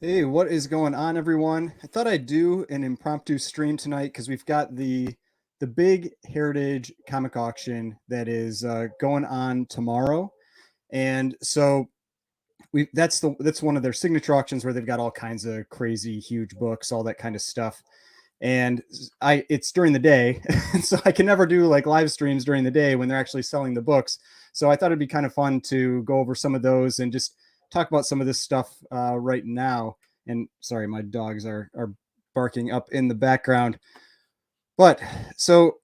Hey, what is going on, everyone? I thought I'd do an impromptu stream tonight because we've got the big Heritage comic auction that is going on tomorrow, and so we that's one of their signature auctions where they've got all kinds of crazy huge books, all that kind of stuff. And I it's during the day, so I can never do like live streams during the day when they're actually selling the books. So I thought it'd be kind of fun to go over some of those and just talk about some of this stuff right now. And sorry, my dogs are barking up in the background. But so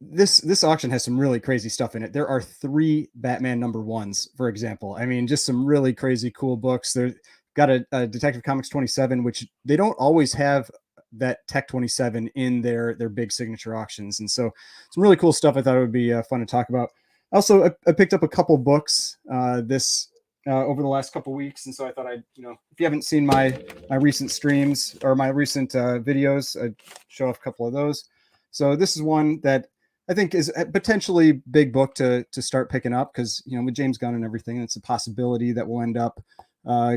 this auction has some really crazy stuff in it. There are three Batman number ones, for example. I mean, just some really crazy cool books. They've got a Detective Comics 27, which they don't always have that Tech 27 in their big signature auctions, and so some really cool stuff. I thought it would be fun to talk about. Also, I picked up a couple books this over the last couple weeks, and so I thought I'd if you haven't seen my recent streams or my recent videos, I'd show off a couple of those. So this is one that I think is a potentially big book to start picking up because with James Gunn and everything, it's a possibility that we'll end up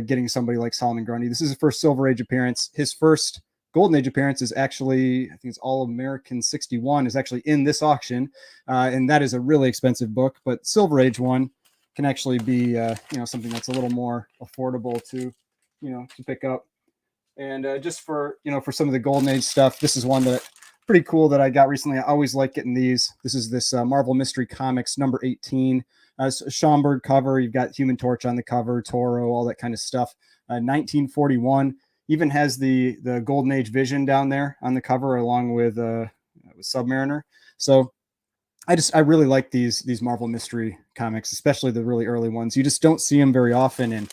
getting somebody like Solomon Grundy. This is his first Silver Age appearance. His first Golden Age appearance is actually, I think it's All American 61 is actually in this auction, and that is a really expensive book. But Silver Age one can actually be something that's a little more affordable to pick up. And just for some of the Golden Age stuff, this is one that pretty cool that I got recently. I always like getting these. This is this Marvel Mystery Comics number 18. It's a Schomburg cover. You've got Human Torch on the cover, Toro, all that kind of stuff. 1941 even has the Golden Age Vision down there on the cover, along with Submariner. So I really like these Marvel Mystery Comics, especially the really early ones. You just don't see them very often, and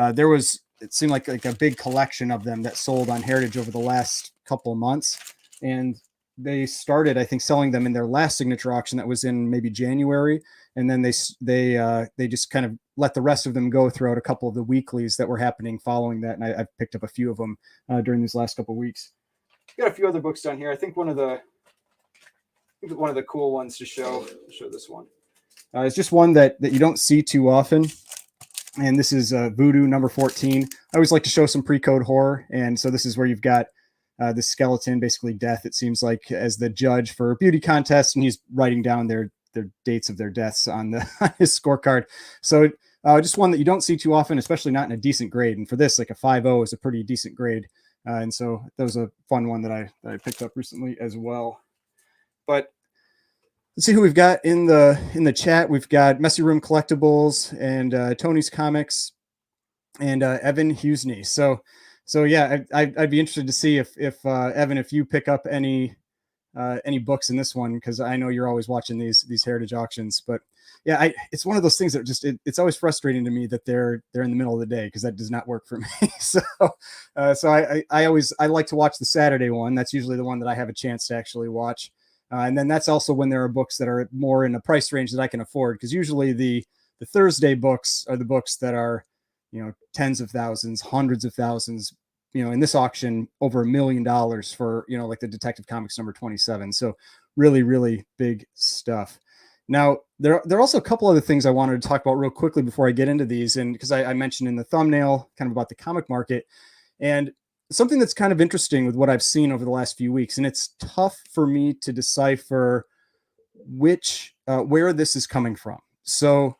it seemed like a big collection of them that sold on Heritage over the last couple of months, and they started, I think, selling them in their last signature auction that was in maybe January, and then they just kind of let the rest of them go throughout a couple of the weeklies that were happening following that, and I've picked up a few of them during these last couple of weeks. Got a few other books down here. I think one of the cool ones to show this one. It's just one that you don't see too often. And this is Voodoo number 14. I always like to show some pre-code horror. And so this is where you've got this skeleton, basically Death, it seems like, as the judge for a beauty contest. And he's writing down their dates of their deaths on his scorecard. So just one that you don't see too often, especially not in a decent grade. And for this, like a 5.0 is a pretty decent grade. And so that was a fun one that I picked up recently as well. But let's see who we've got in the chat. We've got Messy Room Collectibles and Tony's Comics and Evan Husney. So yeah, I'd be interested to see if Evan, if you pick up any books in this one, because I know you're always watching these Heritage auctions. But yeah, it's one of those things that just it's always frustrating to me that they're in the middle of the day, because that does not work for me. So I like to watch the Saturday one. That's usually the one that I have a chance to actually watch. And then that's also when there are books that are more in a price range that I can afford, because usually the Thursday books are the books that are, tens of thousands, hundreds of thousands, in this auction, over $1 million for, like the Detective Comics number 27. So really, really big stuff. Now, there are also a couple other things I wanted to talk about real quickly before I get into these. And because I mentioned in the thumbnail kind of about the comic market, and something that's kind of interesting with what I've seen over the last few weeks, and it's tough for me to decipher where this is coming from. So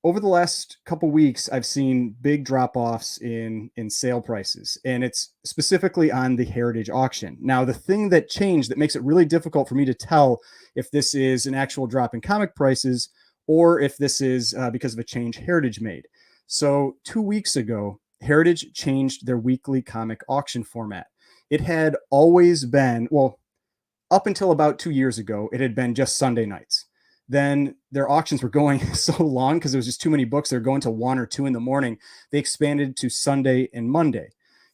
over the last couple weeks, I've seen big drop-offs in sale prices, and it's specifically on the Heritage auction. Now, the thing that changed that makes it really difficult for me to tell if this is an actual drop in comic prices or if this is because of a change Heritage made. So 2 weeks ago, Heritage changed their weekly comic auction format. It had always been, well, up until about 2 years ago, it had been just Sunday nights. Then their auctions were going so long because there was just too many books. They're going to 1 or 2 in the morning. They expanded to Sunday and Monday.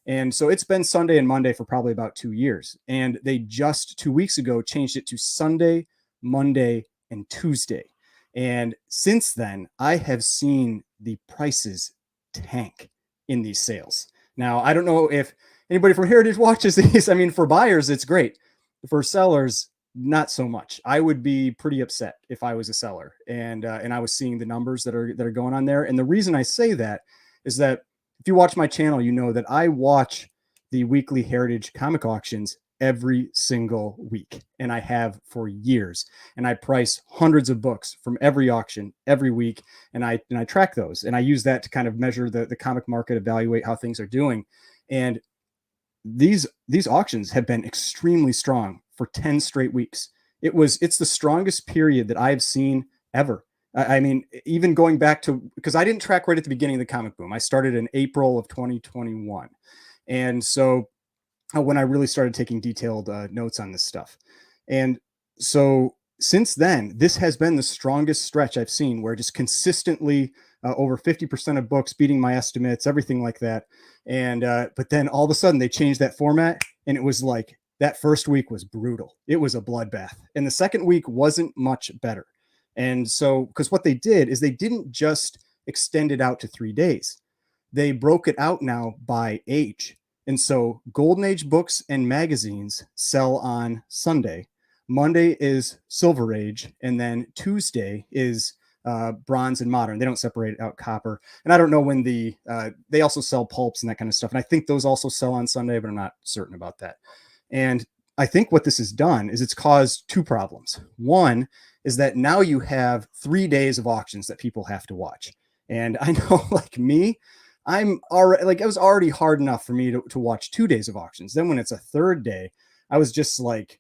And so it's been Sunday and Monday for probably about 2 years. And they just 2 weeks ago changed it to Sunday, Monday, and Tuesday. And since then, I have seen the prices tank in these sales. Now, I don't know if anybody from Heritage watches these. I mean, for buyers, it's great. For sellers, not so much. I would be pretty upset if I was a seller and I was seeing the numbers that are going on there. And the reason I say that is that if you watch my channel, you know that I watch the weekly Heritage comic auctions every single week, and I have for years. And I price hundreds of books from every auction every week, and I track those, and I use that to kind of measure the comic market, evaluate how things are doing. And these auctions have been extremely strong for 10 straight weeks. It's the strongest period that I've seen ever. I mean, even going back to, because I didn't track right at the beginning of the comic boom. I started in April of 2021. And so when I really started taking detailed notes on this stuff. And so since then, this has been the strongest stretch I've seen, where just consistently over 50% of books beating my estimates, everything like that. And but then all of a sudden they changed that format, and it was like that first week was brutal. It was a bloodbath. And the second week wasn't much better. And so, because what they did is they didn't just extend it out to 3 days, they broke it out now by age. And so Golden Age books and magazines sell on Sunday. Monday is Silver Age. And then Tuesday is bronze and modern. They don't separate out copper. And I don't know when they also sell pulps and that kind of stuff. And I think those also sell on Sunday, but I'm not certain about that. And I think what this has done is it's caused two problems. One is that now you have 3 days of auctions that people have to watch. And I know, like me, I'm already like, it was already hard enough for me to watch 2 days of auctions. Then when it's a third day, I was just like,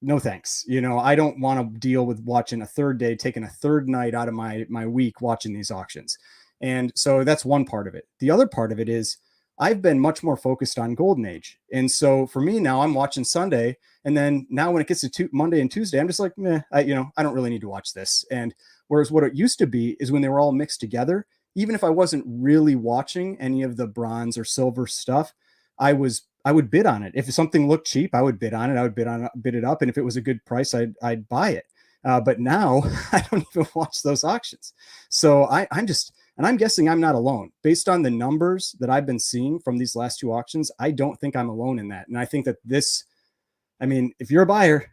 no thanks. You know, I don't want to deal with watching a third day, taking a third night out of my week watching these auctions. And so that's one part of it. The other part of it is I've been much more focused on Golden Age. And so for me now, I'm watching Sunday. And then now when it gets to Monday and Tuesday, I'm just like, meh, I don't really need to watch this. And whereas what it used to be is when they were all mixed together, even if I wasn't really watching any of the bronze or silver stuff, I would bid on it. If something looked cheap, I would bid on it. I would bid it up. And if it was a good price, I'd buy it. But now I don't even watch those auctions. So I'm guessing I'm not alone. Based on the numbers that I've been seeing from these last two auctions, I don't think I'm alone in that. And I think that if you're a buyer,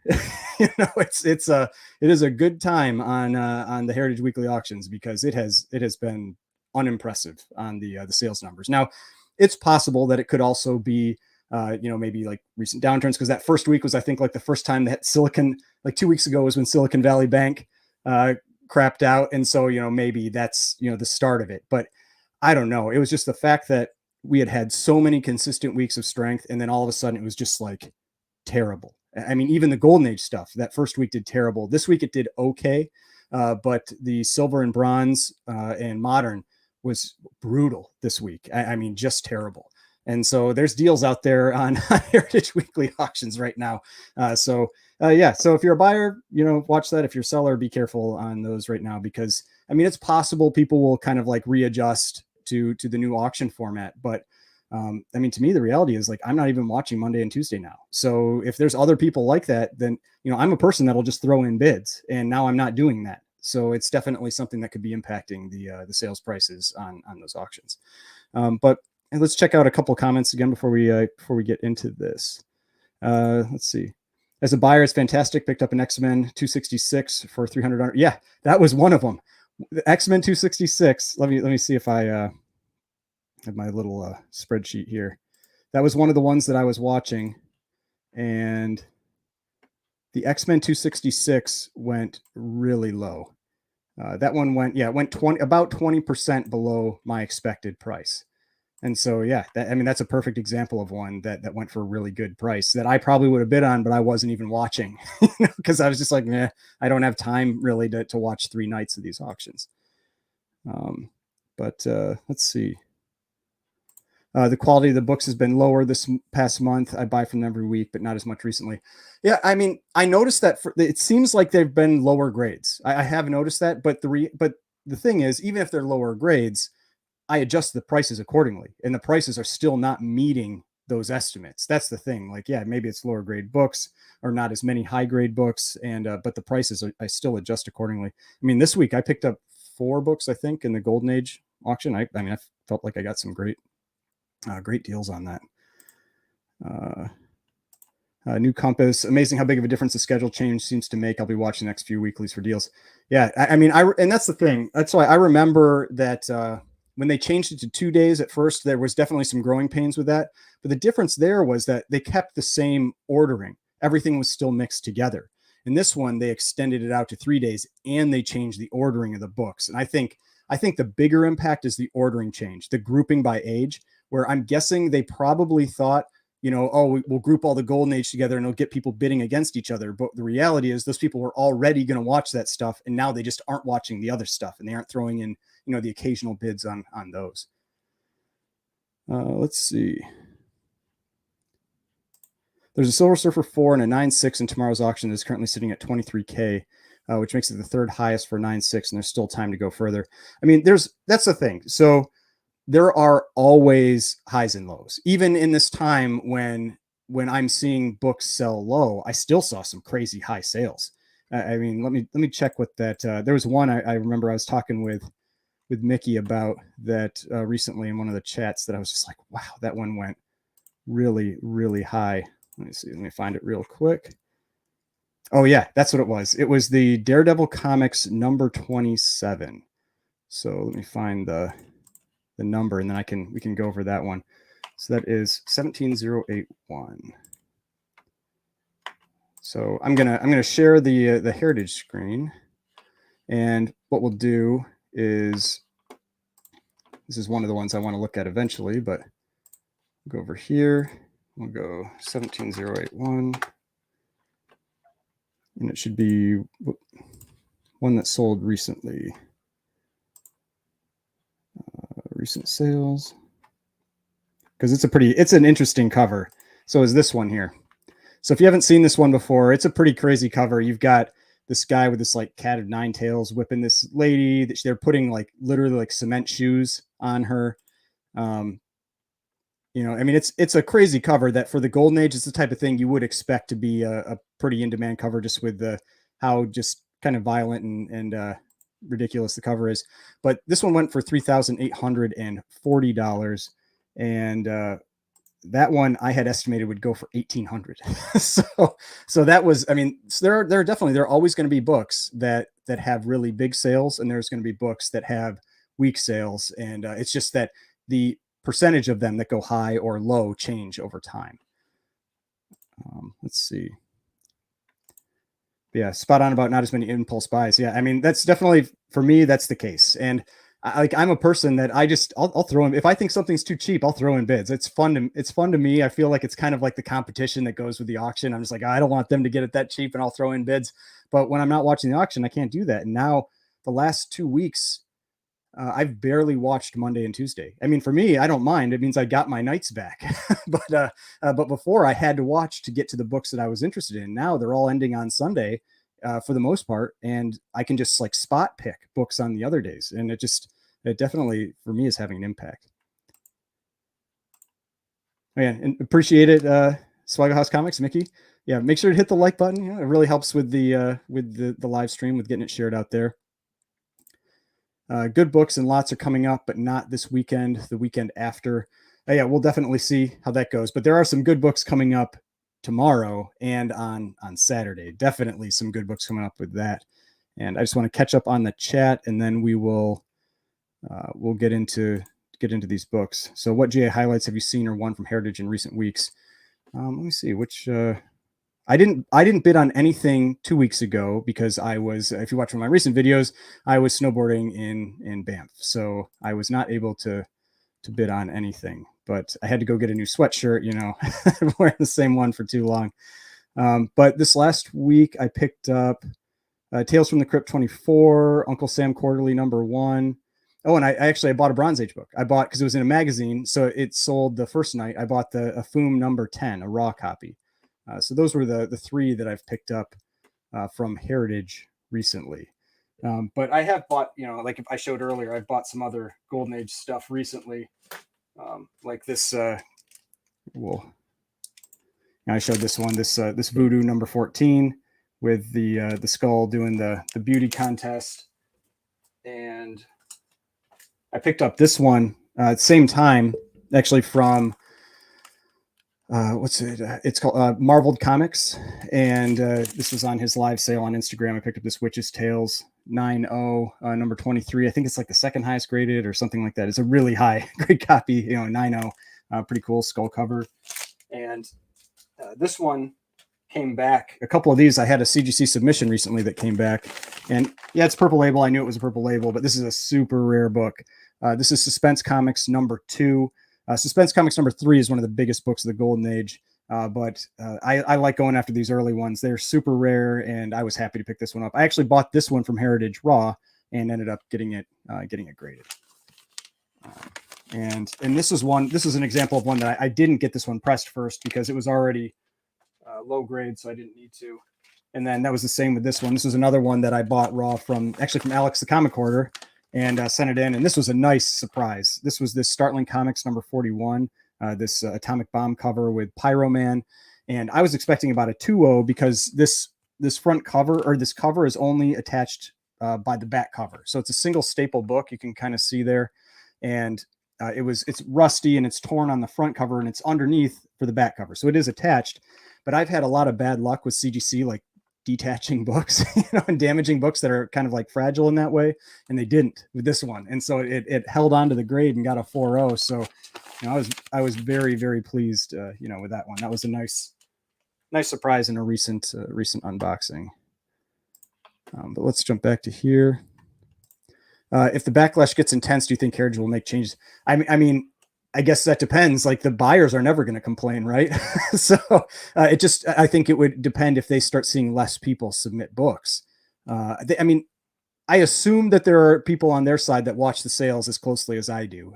it is a good time on the Heritage Weekly auctions, because it has been unimpressive on the sales numbers. Now, it's possible that it could also be maybe like recent downturns, because that first week was, I think, like the first time that like 2 weeks ago was when Silicon Valley Bank crapped out. And so, maybe that's, the start of it. But I don't know. It was just the fact that we had so many consistent weeks of strength, and then all of a sudden it was just like terrible. I mean, even the Golden Age stuff, that first week did terrible. This week it did okay. But the silver and bronze and modern was brutal this week. I mean, just terrible. And so there's deals out there on Heritage Weekly auctions right now. So if you're a buyer, watch that. If you're a seller, be careful on those right now, because I mean, it's possible people will kind of like readjust to the new auction format. But I mean, to me, the reality is, like, I'm not even watching Monday and Tuesday now. So if there's other people like that, then, I'm a person that'll just throw in bids, and now I'm not doing that. So it's definitely something that could be impacting the sales prices on those auctions. But let's check out a couple of comments again before we get into this. Let's see. As a buyer, it's fantastic. Picked up an X-Men 266 for $300. Yeah, that was one of them. The X-Men 266. Let me see if I have my little spreadsheet here. That was one of the ones that I was watching, and the X-Men 266 went really low. That one went about 20% below my expected price. And so, that's a perfect example of one that went for a really good price that I probably would have bid on, but I wasn't even watching, because I was just like, I don't have time really to watch 3 nights of these auctions. Let's see. The quality of the books has been lower this past month. I buy from them every week, but not as much recently. Yeah, I mean, I noticed that it seems like they've been lower grades. I have noticed that, but the thing is, even if they're lower grades, I adjust the prices accordingly, and the prices are still not meeting those estimates. That's the thing. Like, maybe it's lower grade books or not as many high grade books, and but the prices I still adjust accordingly. I mean, this week I picked up 4 books, I think, in the Golden Age auction. I felt like I got some great deals on that. New Compass. Amazing how big of a difference the schedule change seems to make. I'll be watching the next few weeklies for deals. Yeah, and that's the thing. That's why I remember that when they changed it to 2 days at first, there was definitely some growing pains with that. But the difference there was that they kept the same ordering. Everything was still mixed together. In this one, they extended it out to 3 days and they changed the ordering of the books. And I think the bigger impact is the ordering change, the grouping by age, where I'm guessing they probably thought, oh, we'll group all the Golden Age together and it'll get people bidding against each other. But the reality is those people were already going to watch that stuff. And now they just aren't watching the other stuff and they aren't throwing in, the occasional bids on those. Let's see. There's a Silver Surfer 4 and a 9.6 in tomorrow's auction that's currently sitting at $23K, which makes it the third highest for 9.6, and there's still time to go further. I mean, that's the thing. So there are always highs and lows. Even in this time when I'm seeing books sell low, I still saw some crazy high sales. I mean, let me check what that. There was one I remember I was talking with Mickey about that recently in one of the chats that I was just like, wow, that one went really, really high. Let me see. Let me find it real quick. Oh yeah, that's what it was. It was the Daredevil Comics number 27. So let me find the number, and then we can go over that one. So that is 17081. So I'm gonna share the Heritage screen, and what we'll do is, this is one of the ones I want to look at eventually, but go over here. We'll go 17081, and it should be one that sold recently. Recent sales, because it's an interesting cover. So is this one here. So if you haven't seen this one before, it's a pretty crazy cover. You've got this guy with this like cat of nine tails whipping this lady that they're putting like literally like cement shoes on her. I mean, it's a crazy cover that for the Golden Age, it's the type of thing you would expect to be a pretty in-demand cover, just with how just kind of violent and ridiculous the cover is. But this one went for $3,840, and that one I had estimated would go for $1,800. so that was, I mean, so there are always going to be books that have really big sales, and there's going to be books that have weak sales, and it's just that the percentage of them that go high or low change over time. Let's see. Yeah, spot on about not as many impulse buys. Yeah, I mean, that's definitely, for me, that's the case. And I'm a person that I'll throw in, if I think something's too cheap, I'll throw in bids. It's fun to me. I feel like it's kind of like the competition that goes with the auction. I'm just like, I don't want them to get it that cheap, and I'll throw in bids. But when I'm not watching the auction, I can't do that. And now the last 2 weeks, I've barely watched Monday and Tuesday. I mean, for me, I don't mind. It means I got my nights back. but before, I had to watch to get to the books that I was interested in. Now they're all ending on Sunday for the most part, and I can just like spot pick books on the other days. And it definitely, for me, is having an impact. Man, and appreciate it, Swagger House Comics, Mickey. Yeah, make sure to hit the like button. It really helps with the live stream, with getting it shared out there. Good books and lots are coming up, but not this weekend, the weekend after. Yeah, we'll definitely see how that goes. But there are some good books coming up tomorrow and on Saturday. Definitely some good books coming up with that. And I just want to catch up on the chat, and then we'll get into these books. So what GA highlights have you seen or won from Heritage in recent weeks? Let me see which. I didn't bid on anything 2 weeks ago because I was, if you watch one of my recent videos, I was snowboarding in Banff. So I was not able to bid on anything, but I had to go get a new sweatshirt, wearing the same one for too long. But this last week I picked up Tales from the Crypt 24, Uncle Sam Quarterly #1. Oh, and I bought a Bronze Age book. I bought, because it was in a magazine, so it sold the first night. I bought the Foom #10, a raw copy. So those were the three that I've picked up from Heritage recently. But I have bought, like if I showed earlier, I've bought some other Golden Age stuff recently. Like this, I showed this one, this Voodoo #14 with the skull doing the beauty contest. And I picked up this one at the same time, actually from what's it? It's called Marveled Comics, and this was on his live sale on Instagram. I picked up this Witch's Tales 9.0, number 23. I think it's like the second highest graded or something like that. It's a really high grade copy, 9.0, pretty cool skull cover. And this one came back. A couple of these, I had a CGC submission recently that came back, and yeah, it's purple label. I knew it was a purple label, but this is a super rare book. This is Suspense Comics number 2. Suspense Comics number 3 is one of the biggest books of the Golden Age, but I like going after these early ones. They're super rare, and I was happy to pick this one up. I actually bought this one from Heritage Raw and ended up getting it graded. And this is one. This is an example of one that I didn't get this one pressed first because it was already low grade, so I didn't need to. And then that was the same with this one. This was another one that I bought raw from Alex the Comic Hoarder, and sent it in. And this was a nice surprise. This was this Startling Comics number 41, this atomic bomb cover with Pyro Man. And I was expecting about a 2.0 because this front cover, or this cover, is only attached by the back cover. So it's a single staple book. You can kind of see there. And it's rusty and it's torn on the front cover and it's underneath for the back cover. So it is attached. But I've had a lot of bad luck with CGC, like detaching books, and damaging books that are kind of like fragile in that way, and they didn't with this one, and so it held on to the grade and got a 4.0. So I was very, very pleased with that one. That was a nice surprise in a recent unboxing. But let's jump back to here. If the backlash gets intense, do you think Heritage will make changes? I mean, I guess that depends. Like, the buyers are never going to complain, right? So I think it would depend if they start seeing less people submit books. I assume that there are people on their side that watch the sales as closely as I do.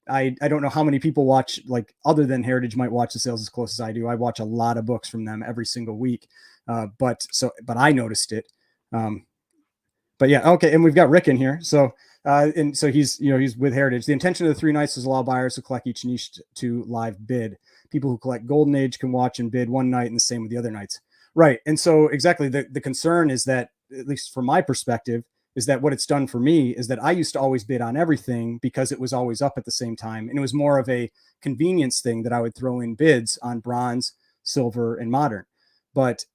I don't know how many people watch, like, other than Heritage might watch the sales as close as I do. I watch a lot of books from them every single week. But I noticed it. But yeah, okay. And we've got Rick in here. So, and so he's with Heritage. The intention of the 3 nights is allow buyers to collect each niche to live bid. People who collect Golden Age can watch and bid one night, and the same with the other nights. Right. And so exactly, the concern is that, at least from my perspective, is that what it's done for me is that I used to always bid on everything because it was always up at the same time. And it was more of a convenience thing that I would throw in bids on bronze, silver, and modern. But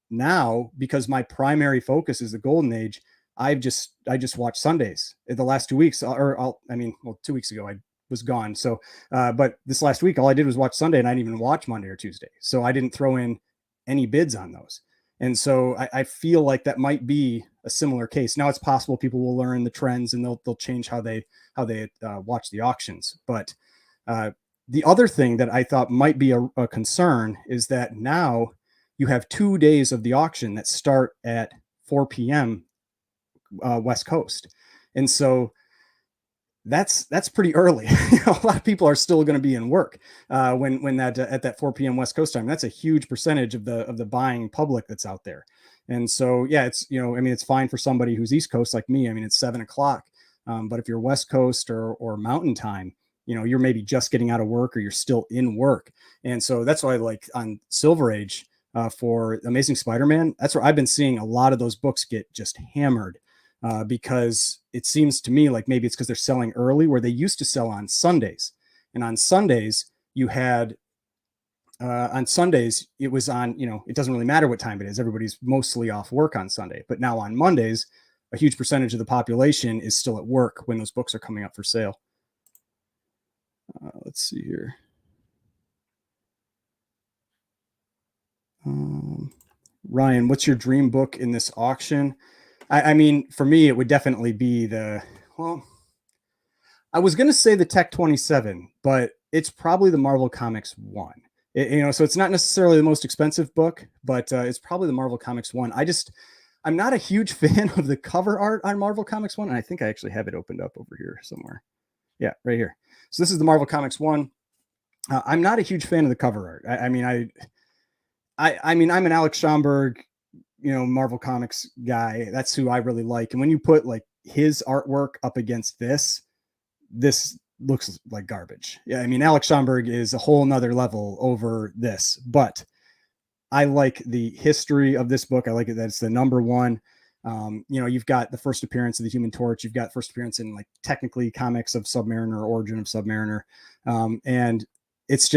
now, because my primary focus is the Golden Age, I just watch Sundays. In the last 2 weeks, 2 weeks ago I was gone. So, but this last week, all I did was watch Sunday, and I didn't even watch Monday or Tuesday. So I didn't throw in any bids on those. And so I feel like that might be a similar case. Now, it's possible people will learn the trends and they'll change how they watch the auctions. But the other thing that I thought might be a concern is that now you have 2 days of the auction that start at 4 p.m. West Coast, and so that's pretty early. A lot of people are still going to be in work when that at that 4 p.m. West Coast time. That's a huge percentage of the buying public that's out there. And so yeah, it's it's fine for somebody who's East Coast like me. It's 7 o'clock, but if you're West Coast or Mountain Time, you're maybe just getting out of work or you're still in work. And so that's why, like, on Silver Age for Amazing Spider-Man, that's where I've been seeing a lot of those books get just hammered. Because it seems to me like maybe it's because they're selling early, where they used to sell on Sundays. And on Sundays, you had, it was on, it doesn't really matter what time it is. Everybody's mostly off work on Sunday. But now on Mondays, a huge percentage of the population is still at work when those books are coming up for sale. Let's see here. Ryan, what's your dream book in this auction? For me, it would definitely be I was going to say the Tech 27, but it's probably the Marvel Comics 1. So it's not necessarily the most expensive book, but it's probably the Marvel Comics 1. I'm not a huge fan of the cover art on Marvel Comics 1, and I think I actually have it opened up over here somewhere. Yeah, right here. So this is the Marvel Comics 1. I'm not a huge fan of the cover art. I'm an Alex Schomburg, Marvel Comics guy. That's who I really like. And when you put, like, his artwork up against this looks like garbage. Yeah, Alex Schomburg is a whole nother level over this, but I like the history of this book. I like it that it's the number 1. You've got the first appearance of the Human Torch. You've got first appearance in, like, technically comics of Submariner, origin of Submariner. And it's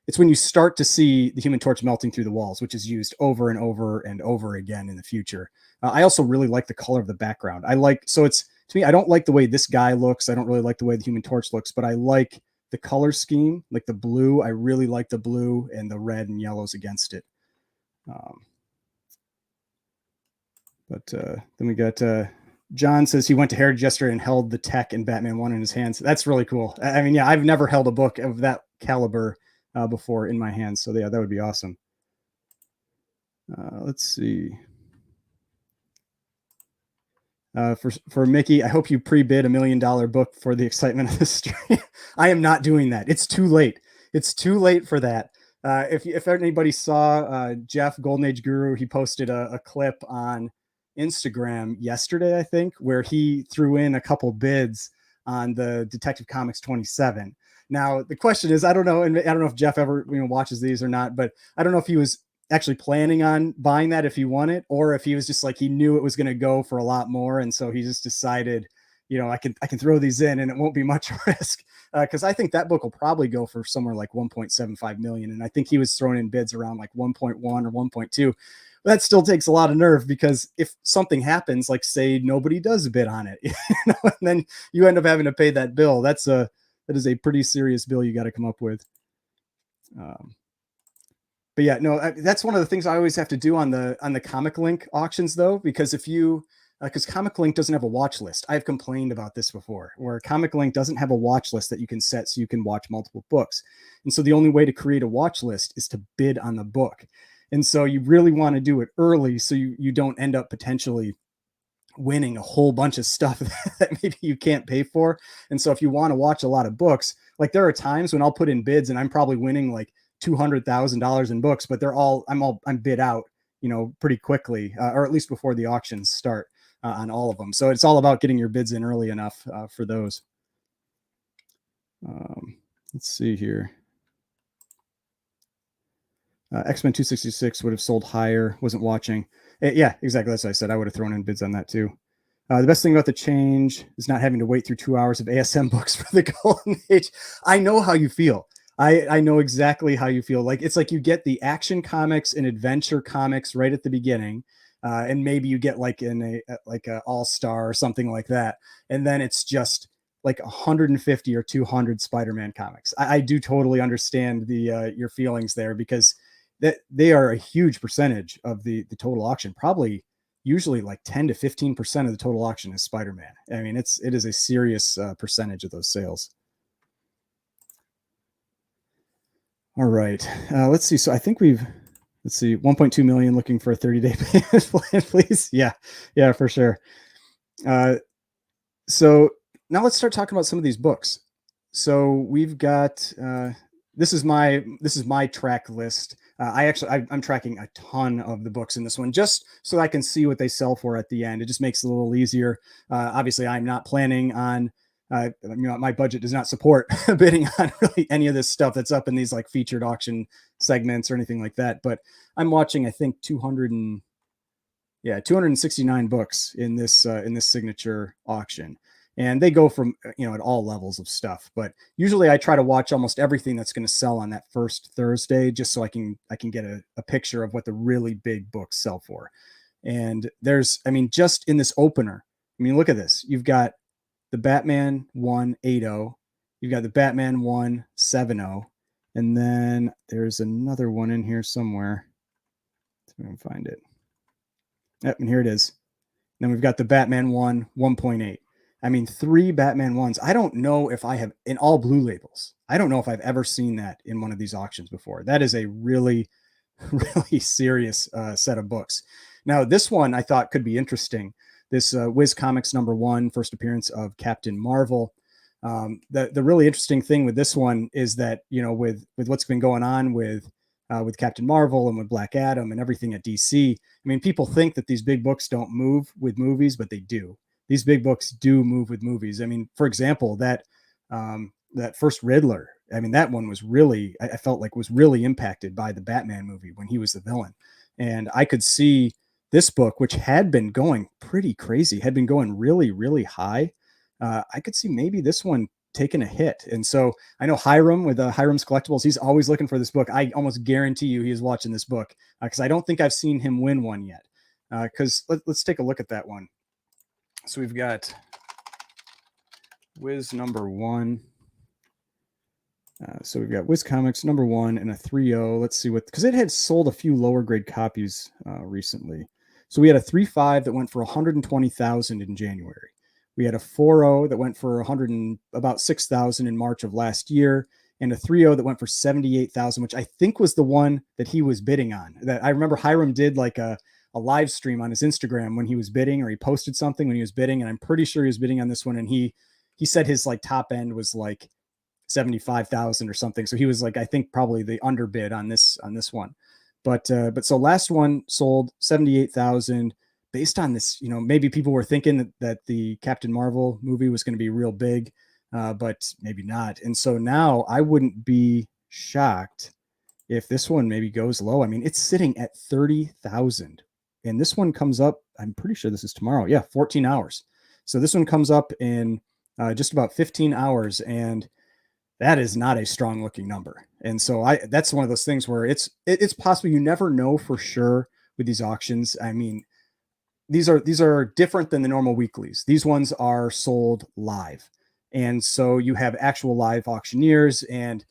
it's when you start to see the Human Torch melting through the walls, which is used over and over and over again in the future. I also really like the color of the background. So it's, to me, I don't like the way this guy looks. I don't really like the way the Human Torch looks, but I like the color scheme, like the blue. I really like the blue and the red and yellows against it. Then we got John says he went to Heritage yesterday and held the Tech and Batman 1 in his hands. That's really cool. I mean, yeah, I've never held a book of that caliber before in my hands. So yeah, that would be awesome. Let's see. For Mickey, I hope you pre-bid $1 million book for the excitement of the stream. I am not doing that. It's too late. It's too late for that. If anybody saw Jeff, Golden Age Guru, he posted a clip on Instagram yesterday, I think, where he threw in a couple bids on the Detective Comics 27. Now the question is, I don't know, and I don't know if Jeff ever watches these or not, but I don't know if he was actually planning on buying that if he won it, or if he was just like, he knew it was going to go for a lot more, and so he just decided, I can throw these in and it won't be much risk, because I think that book will probably go for somewhere like 1.75 million, and I think he was throwing in bids around like 1.1 or 1.2. That still takes a lot of nerve, because if something happens, like say nobody does a bid on it, and then you end up having to pay that bill. That is a pretty serious bill you got to come up with. But yeah, no, that's one of the things I always have to do on the Comic Link auctions, though, because because Comic Link doesn't have a watch list. I've complained about this before, where Comic Link doesn't have a watch list that you can set so you can watch multiple books. And so the only way to create a watch list is to bid on the book. And so you really want to do it early so you don't end up potentially winning a whole bunch of stuff that maybe you can't pay for. And so if you want to watch a lot of books, like there are times when I'll put in bids and I'm probably winning like $200,000 in books, but I'm bid out, pretty quickly, or at least before the auctions start on all of them. So it's all about getting your bids in early enough for those. Let's see here. X-Men 266 would have sold higher. Wasn't watching. Yeah, exactly. That's what I said. I would have thrown in bids on that too. The best thing about the change is not having to wait through 2 hours of ASM books for the Golden Age. I know how you feel. I know exactly how you feel. Like, it's like you get the Action Comics and Adventure Comics right at the beginning, and maybe you get like a All-Star or something like that, and then it's just like 150 or 200 Spider-Man comics. I do totally understand your feelings there, because that they are a huge percentage of the total auction. Probably usually like 10 to 15% of the total auction is Spider-Man. I mean, it is a serious percentage of those sales. All right, let's see. So I think let's see, 1.2 million looking for a 30-day payment plan, please. Yeah, for sure. So now let's start talking about some of these books. So we've got, this is my track list. I'm tracking a ton of the books in this one, just so I can see what they sell for at the end. It just makes it a little easier. Obviously I'm not planning on, my budget does not support bidding on really any of this stuff that's up in these like featured auction segments or anything like that. But I'm watching, I think 269 books in this signature auction. And they go from, at all levels of stuff. But usually I try to watch almost everything that's going to sell on that first Thursday, just so I can get a picture of what the really big books sell for. And just in this opener, look at this. You've got the Batman 180. You've got the Batman 170. And then there's another one in here somewhere. Let's see if I can find it. Yep, and here it is. Then we've got the Batman 1.8. 3 Batman 1s. I don't know if I have, in all blue labels, I don't know if I've ever seen that in one of these auctions before. That is a really, really serious set of books. Now, this one I thought could be interesting. This Wiz Comics #1, first appearance of Captain Marvel. The really interesting thing with this one is that, with what's been going on with Captain Marvel and with Black Adam and everything at DC, people think that these big books don't move with movies, but they do. These big books do move with movies. For example, that first Riddler, that one was really, I felt like was really impacted by the Batman movie when he was the villain. And I could see this book, which had been going pretty crazy, had been going really, really high. I could see maybe this one taken a hit. And so I know Hiram with Hiram's Collectibles, he's always looking for this book. I almost guarantee you he is watching this book because I don't think I've seen him win one yet. Because let's take a look at that one. So we've got Wiz number 1. So we've got Wiz Comics number 1 and a 3.0. Let's see what, because it had sold a few lower grade copies recently. So we had a 3.5 that went for 120,000 in January. We had a 4.0 that went for about 6,000 in March of last year, and a 3.0 that went for 78,000, which I think was the one that he was bidding on. That I remember Hiram did like a live stream on his Instagram when he was bidding, or he posted something when he was bidding, and I'm pretty sure he was bidding on this one. And he said his like top end was like 75,000 or something. So he was like, I think probably the underbid on this one. But so last one sold 78,000 based on this. You know, maybe people were thinking that the Captain Marvel movie was going to be real big, but maybe not. And so now I wouldn't be shocked if this one maybe goes low. I mean, it's sitting at 30,000, and this one comes up, I'm pretty sure this is tomorrow. Yeah, 14 hours. So this one comes up in just about 15 hours, and that is not a strong looking number. And so that's one of those things where it's possible. You never know for sure with these auctions. I mean, these are different than the normal weeklies. These ones are sold live. And so you have actual live auctioneers, and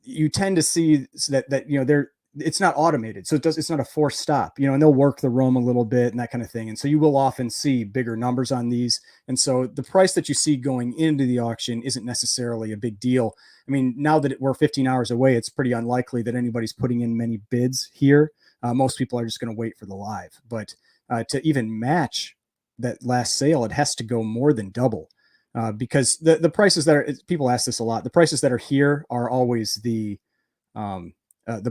you tend to see that you know, it's not automated. So it's not a forced stop, you know, and they'll work the room a little bit and that kind of thing. And so you will often see bigger numbers on these. And so the price that you see going into the auction isn't necessarily a big deal. I mean, now that we're 15 hours away, it's pretty unlikely that anybody's putting in many bids here. Most people are just going to wait for the live, but to even match that last sale, it has to go more than double. Because the prices that are, people ask this a lot, the prices that are here are always the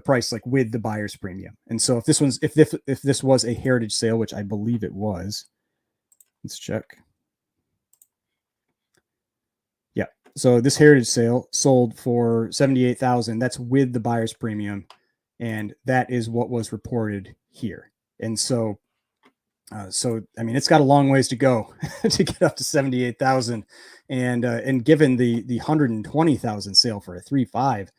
price like with the buyer's premium. And so if this was a heritage sale, which I believe it was, let's check. Yeah. So this heritage sale sold for 78,000. That's with the buyer's premium. And that is what was reported here. And so, I mean, it's got a long ways to go to get up to 78,000, and given the 120,000 sale for a 3.5,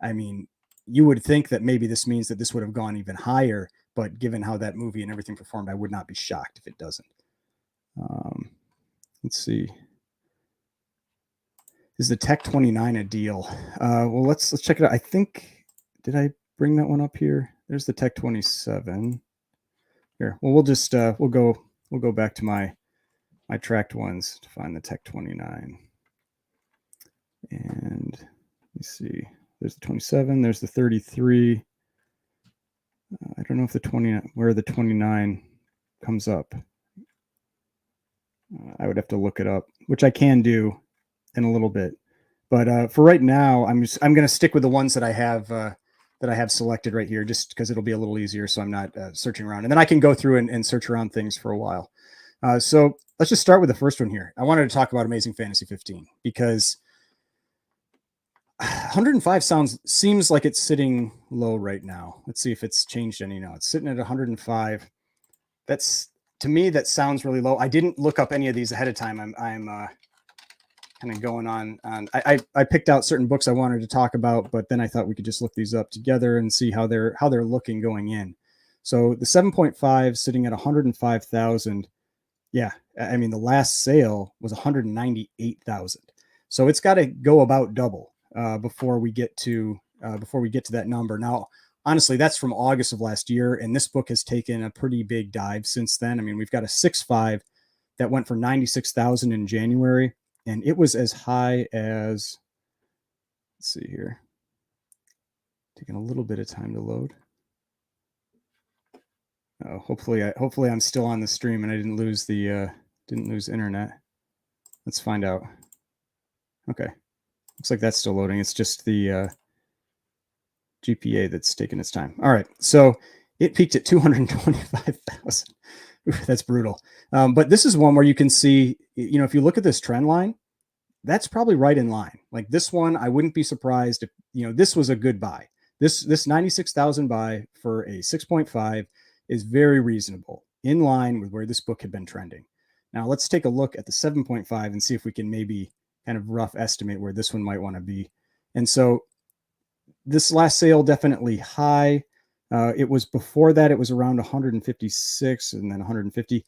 I mean, you would think that maybe this means that this would have gone even higher, but given how that movie and everything performed, I would not be shocked if it doesn't. Let's see. Is the Tech 29 a deal? Well, let's check it out. I think, did I bring that one up here? There's the Tech 27. Here, well, we'll just we'll go back to my tracked ones to find the Tech 29. And let me see. There's the 27. There's the 33. I don't know if the 20 where the 29 comes up. I would have to look it up, which I can do in a little bit. But for right now, I'm going to stick with the ones that I have selected right here, just because it'll be a little easier, so I'm not searching around. And then I can go through and search around things for a while. So let's just start with the first one here. I wanted to talk about Amazing Fantasy 15 because 105 seems like it's sitting low right now. Let's see if it's changed any now. It's sitting at 105. That's, to me, that sounds really low. I didn't look up any of these ahead of time. I'm kind of going on. I picked out certain books I wanted to talk about, but then I thought we could just look these up together and see how they're looking going in. So the 7.5 sitting at 105,000. Yeah, I mean, the last sale was 198,000. So it's got to go about double before we get to that number. Now, honestly, that's from August of last year, and this book has taken a pretty big dive since then. I mean, we've got a 6.5 that went for 96,000 in January, and it was as high as, let's see here, taking a little bit of time to load. Oh, hopefully I'm still on the stream and I didn't lose internet. Let's find out. Okay, looks like that's still loading. It's just the GPA that's taking its time. All right, so it peaked at 225,000. That's brutal. But this is one where you can see, you know, if you look at this trend line, that's probably right in line. Like this one, I wouldn't be surprised if, you know, this was a good buy. This 96,000 buy for a 6.5 is very reasonable, in line with where this book had been trending. Now let's take a look at the 7.5 and see if we can maybe kind of rough estimate where this one might want to be. And so this last sale definitely high. It was before that, it was around 156 and then 150.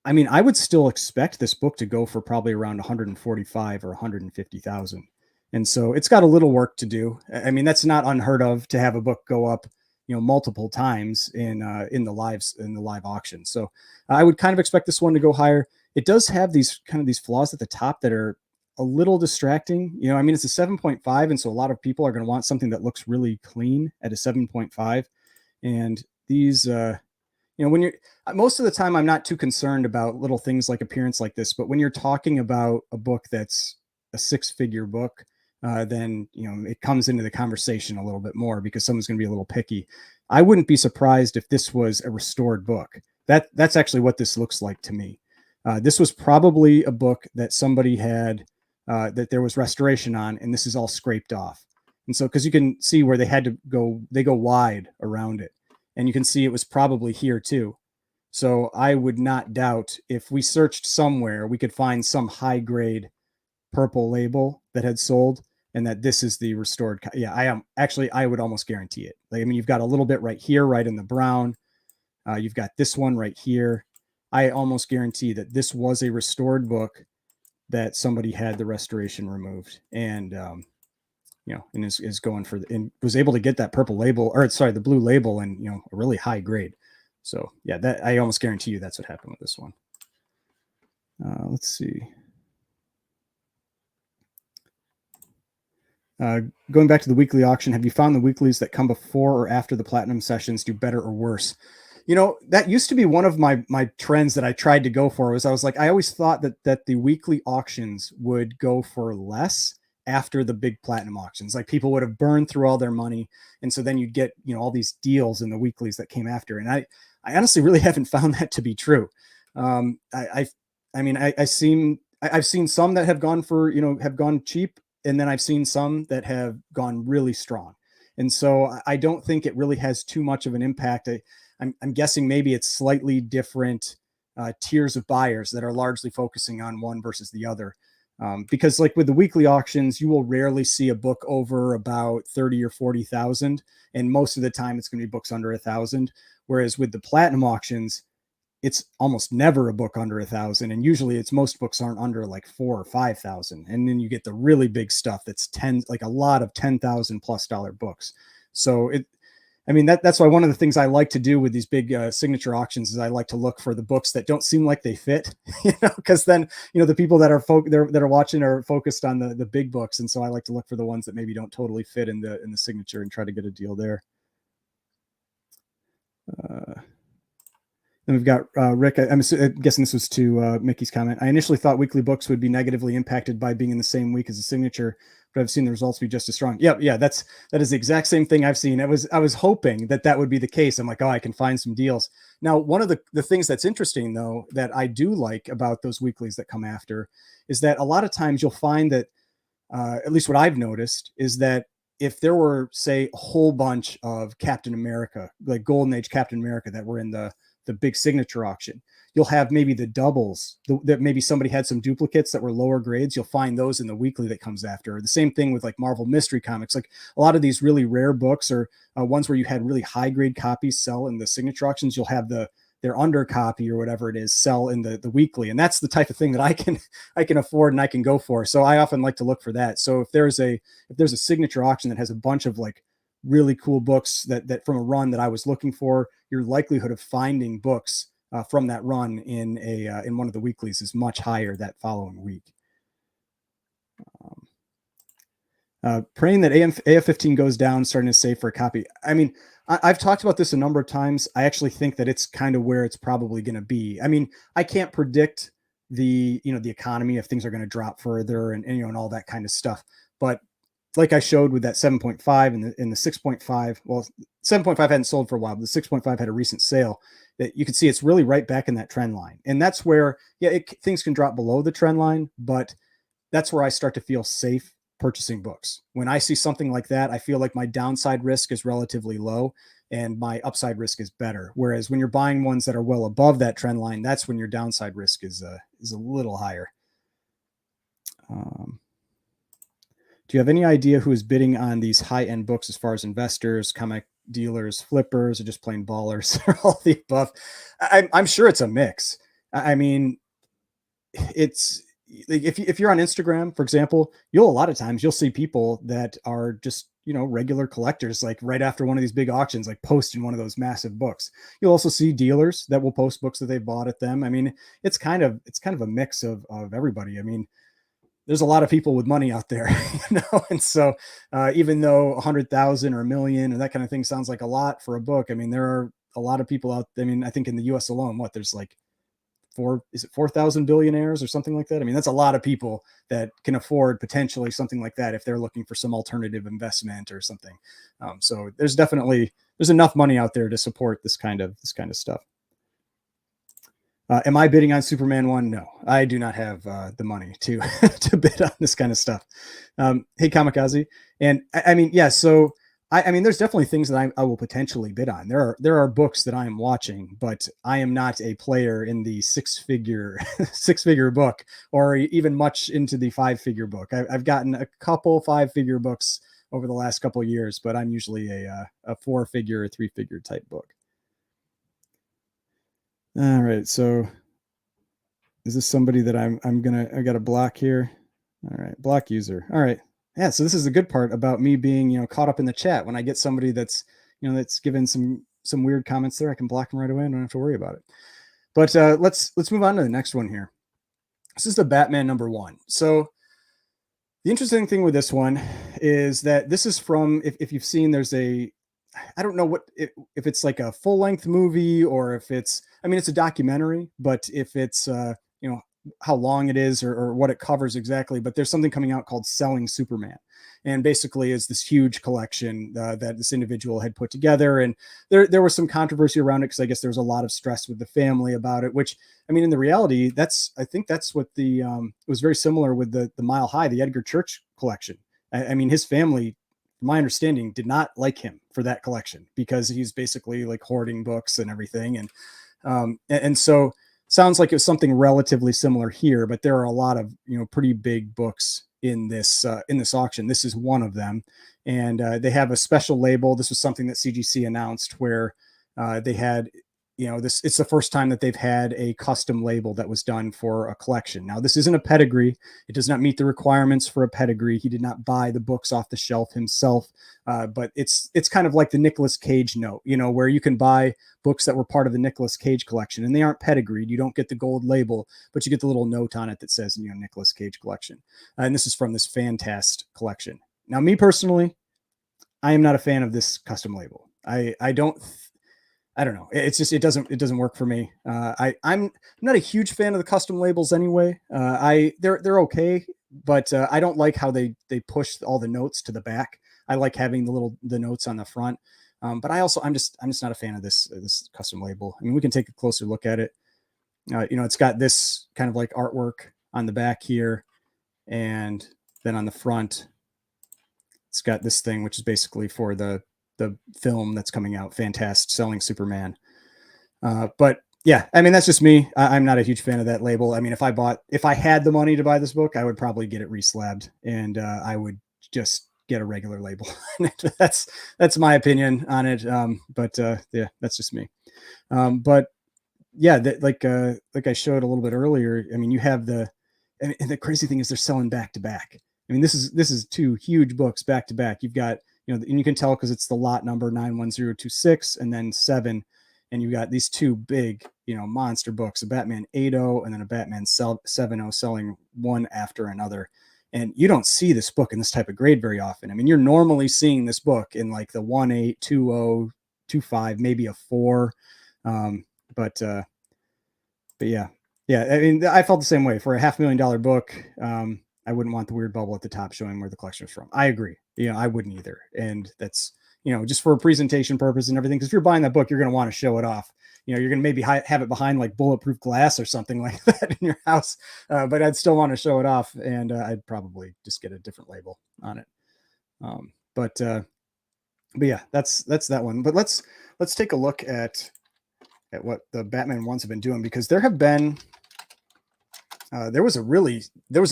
I mean, I would still expect this book to go for probably around 145 or 150,000. And so it's got a little work to do. I mean, that's not unheard of to have a book go up, multiple times in the live auction. So I would kind of expect this one to go higher. It does have these flaws at the top that are a little distracting. I mean, it's a 7.5, and so a lot of people are going to want something that looks really clean at a 7.5. And these when you're most of the time, I'm not too concerned about little things like appearance like this, but when you're talking about a book that's a 6-figure book, then it comes into the conversation a little bit more because someone's going to be a little picky. I wouldn't be surprised if this was a restored book. That's actually what this looks like to me. This was probably a book that somebody had that there was restoration on, and this is all scraped off. And so, because you can see where they go wide around it, and you can see it was probably here too. So I would not doubt if we searched somewhere, we could find some high grade purple label that had sold, and that this is the restored. Yeah, I would almost guarantee it. Like, I mean, you've got a little bit right here, right in the brown. You've got this one right here. I almost guarantee that this was a restored book that somebody had the restoration removed, and and is going for and was able to get that purple label, or sorry, the blue label, and a really high grade. So yeah, that I almost guarantee you that's what happened with this one. Let's see. Going back to the weekly auction, have you found the weeklies that come before or after the platinum sessions do better or worse? That used to be one of my trends that I tried to go for. I was like, I always thought that the weekly auctions would go for less after the big platinum auctions. Like, people would have burned through all their money, and so then you'd get all these deals in the weeklies that came after. And I honestly really haven't found that to be true. I've seen some that have gone for have gone cheap, and then I've seen some that have gone really strong. And so I don't think it really has too much of an impact. I'm guessing maybe it's slightly different tiers of buyers that are largely focusing on one versus the other. Because like with the weekly auctions, you will rarely see a book over about 30 or 40,000. And most of the time it's going to be books under 1,000. Whereas with the platinum auctions, it's almost never a book under 1,000. And usually most books aren't under like 4,000 or 5,000. And then you get the really big stuff that's like a lot of $10,000+ books. So that's why one of the things I like to do with these big signature auctions is I like to look for the books that don't seem like they fit, because then, the people that are watching are focused on the big books. And so I like to look for the ones that maybe don't totally fit in the signature and try to get a deal there. Then we've got Rick. I'm guessing this was to Mickey's comment. I initially thought weekly books would be negatively impacted by being in the same week as a signature, but I've seen the results be just as strong. Yeah, that is the exact same thing I've seen. I was hoping that would be the case. I'm like, oh, I can find some deals. Now, one of the things that's interesting though, that I do like about those weeklies that come after, is that a lot of times you'll find that, at least what I've noticed, is that if there were, say, a whole bunch of Captain America, like Golden Age Captain America, that were in the big signature auction, you'll have maybe the doubles that maybe somebody had some duplicates that were lower grades. You'll find those in the weekly that comes after. The same thing with like Marvel Mystery Comics. Like a lot of these really rare books, or ones where you had really high grade copies sell in the signature auctions, you'll have their under copy or whatever it is sell in the weekly. And that's the type of thing that I can afford and I can go for. So I often like to look for that. So if there's a signature auction that has a bunch of like really cool books that from a run that I was looking for, your likelihood of finding books from that run in one of the weeklies is much higher that following week. Praying that AF-15 goes down, starting to save for a copy. I mean, I've talked about this a number of times. I actually think that it's kind of where it's probably going to be. I mean, I can't predict the economy, if things are going to drop further and all that kind of stuff. But like I showed with that 7.5 and the 6.5, well, 7.5 hadn't sold for a while, but the 6.5 had a recent sale, that you can see it's really right back in that trend line. And that's where, things can drop below the trend line, but that's where I start to feel safe purchasing books. When I see something like that, I feel like my downside risk is relatively low and my upside risk is better. Whereas when you're buying ones that are well above that trend line, that's when your downside risk is a little higher. Do you have any idea who is bidding on these high-end books as far as investors, comic dealers, flippers, or just plain ballers, or all the above? I'm sure it's a mix. I mean, it's like if you're on Instagram, for example, a lot of times you'll see people that are just regular collectors, like right after one of these big auctions, like posting one of those massive books. You'll also see dealers that will post books that they bought at them. I mean, it's kind of a mix of everybody. I mean, there's a lot of people with money out there, and so even though 100,000 or a million or that kind of thing sounds like a lot for a book, I mean, there are a lot of people out. I mean, I think in the U.S. alone, there's like 4,000 billionaires or something like that. I mean, that's a lot of people that can afford potentially something like that if they're looking for some alternative investment or something. So there's enough money out there to support this kind of stuff. Am I bidding on Superman 1? No, I do not have the money to to bid on this kind of stuff. Hey, Kamikaze. And I mean, yeah, so I mean, there's definitely things that I will potentially bid on. There are books that I am watching, but I am not a player in the six-figure book, or even much into the five-figure book. I've gotten a couple five-figure books over the last couple of years, but I'm usually a four-figure or three-figure type book. All right, so is this somebody that I got a block here? All right, block user. All right. Yeah, so this is the good part about me being, caught up in the chat. When I get somebody that's, that's given some weird comments there, I can block them right away and don't have to worry about it. But let's move on to the next one here. This is the Batman #1. So the interesting thing with this one is that this is from, if you've seen, there's I don't know if it's like a full length movie or if it's a documentary, but if it's, how long it is or what it covers exactly, but there's something coming out called Selling Superman. And basically is this huge collection that this individual had put together. And there was some controversy around it because I guess there was a lot of stress with the family about it, which, I mean, in the reality, I think that's what it was very similar with the Mile High, the Edgar Church collection. I mean, his family, my understanding, did not like him for that collection because he's basically like hoarding books and everything. And so sounds like it was something relatively similar here, but there are a lot of, pretty big books in this auction. This is one of them. And they have a special label. This was something that CGC announced where they had, it's the first time that they've had a custom label that was done for a collection. Now, this isn't a pedigree. It does not meet the requirements for a pedigree. He did not buy the books off the shelf himself, but it's kind of like the Nicolas Cage note, where you can buy books that were part of the Nicolas Cage collection, and they aren't pedigreed. You don't get the gold label, but you get the little note on it that says, Nicolas Cage collection. And this is from this Fantastic collection. Now, me personally, I am not a fan of this custom label. I don't know. It's just it doesn't work for me. I'm not a huge fan of the custom labels anyway. They're okay, but I don't like how they push all the notes to the back. I like having the notes on the front. But I'm just not a fan of this custom label. I mean, we can take a closer look at it. It's got this kind of like artwork on the back here, and then on the front, it's got this thing, which is basically for the film that's coming out, Fantastic, Selling Superman. But yeah, I mean, that's just me. I'm not a huge fan of that label. I mean, if I had the money to buy this book, I would probably get it reslabbed, and I would just get a regular label. That's my opinion on it. But yeah, that's just me. But yeah, like I showed a little bit earlier, I mean, you have and the crazy thing is they're selling back to back. I mean, this is two huge books back to back. You've got, and you can tell because it's the lot number 91026 and then 7. And you got these two big, monster books, a Batman 8.0 and then a Batman 7.0 selling one after another. And you don't see this book in this type of grade very often. I mean, you're normally seeing this book in like the 1.8, 2.0, 2.5, maybe a 4. But yeah. I mean, I felt the same way for a $500,000 book. I wouldn't want the weird bubble at the top showing where the collection is from. I agree. I wouldn't either. And that's, just for a presentation purpose and everything. Because if you're buying that book, you're going to want to show it off. You're going to maybe have it behind like bulletproof glass or something like that in your house. But I'd still want to show it off. And I'd probably just get a different label on it. But yeah, that's that one. But let's take a look at what the Batman ones have been doing, because there have been, There was a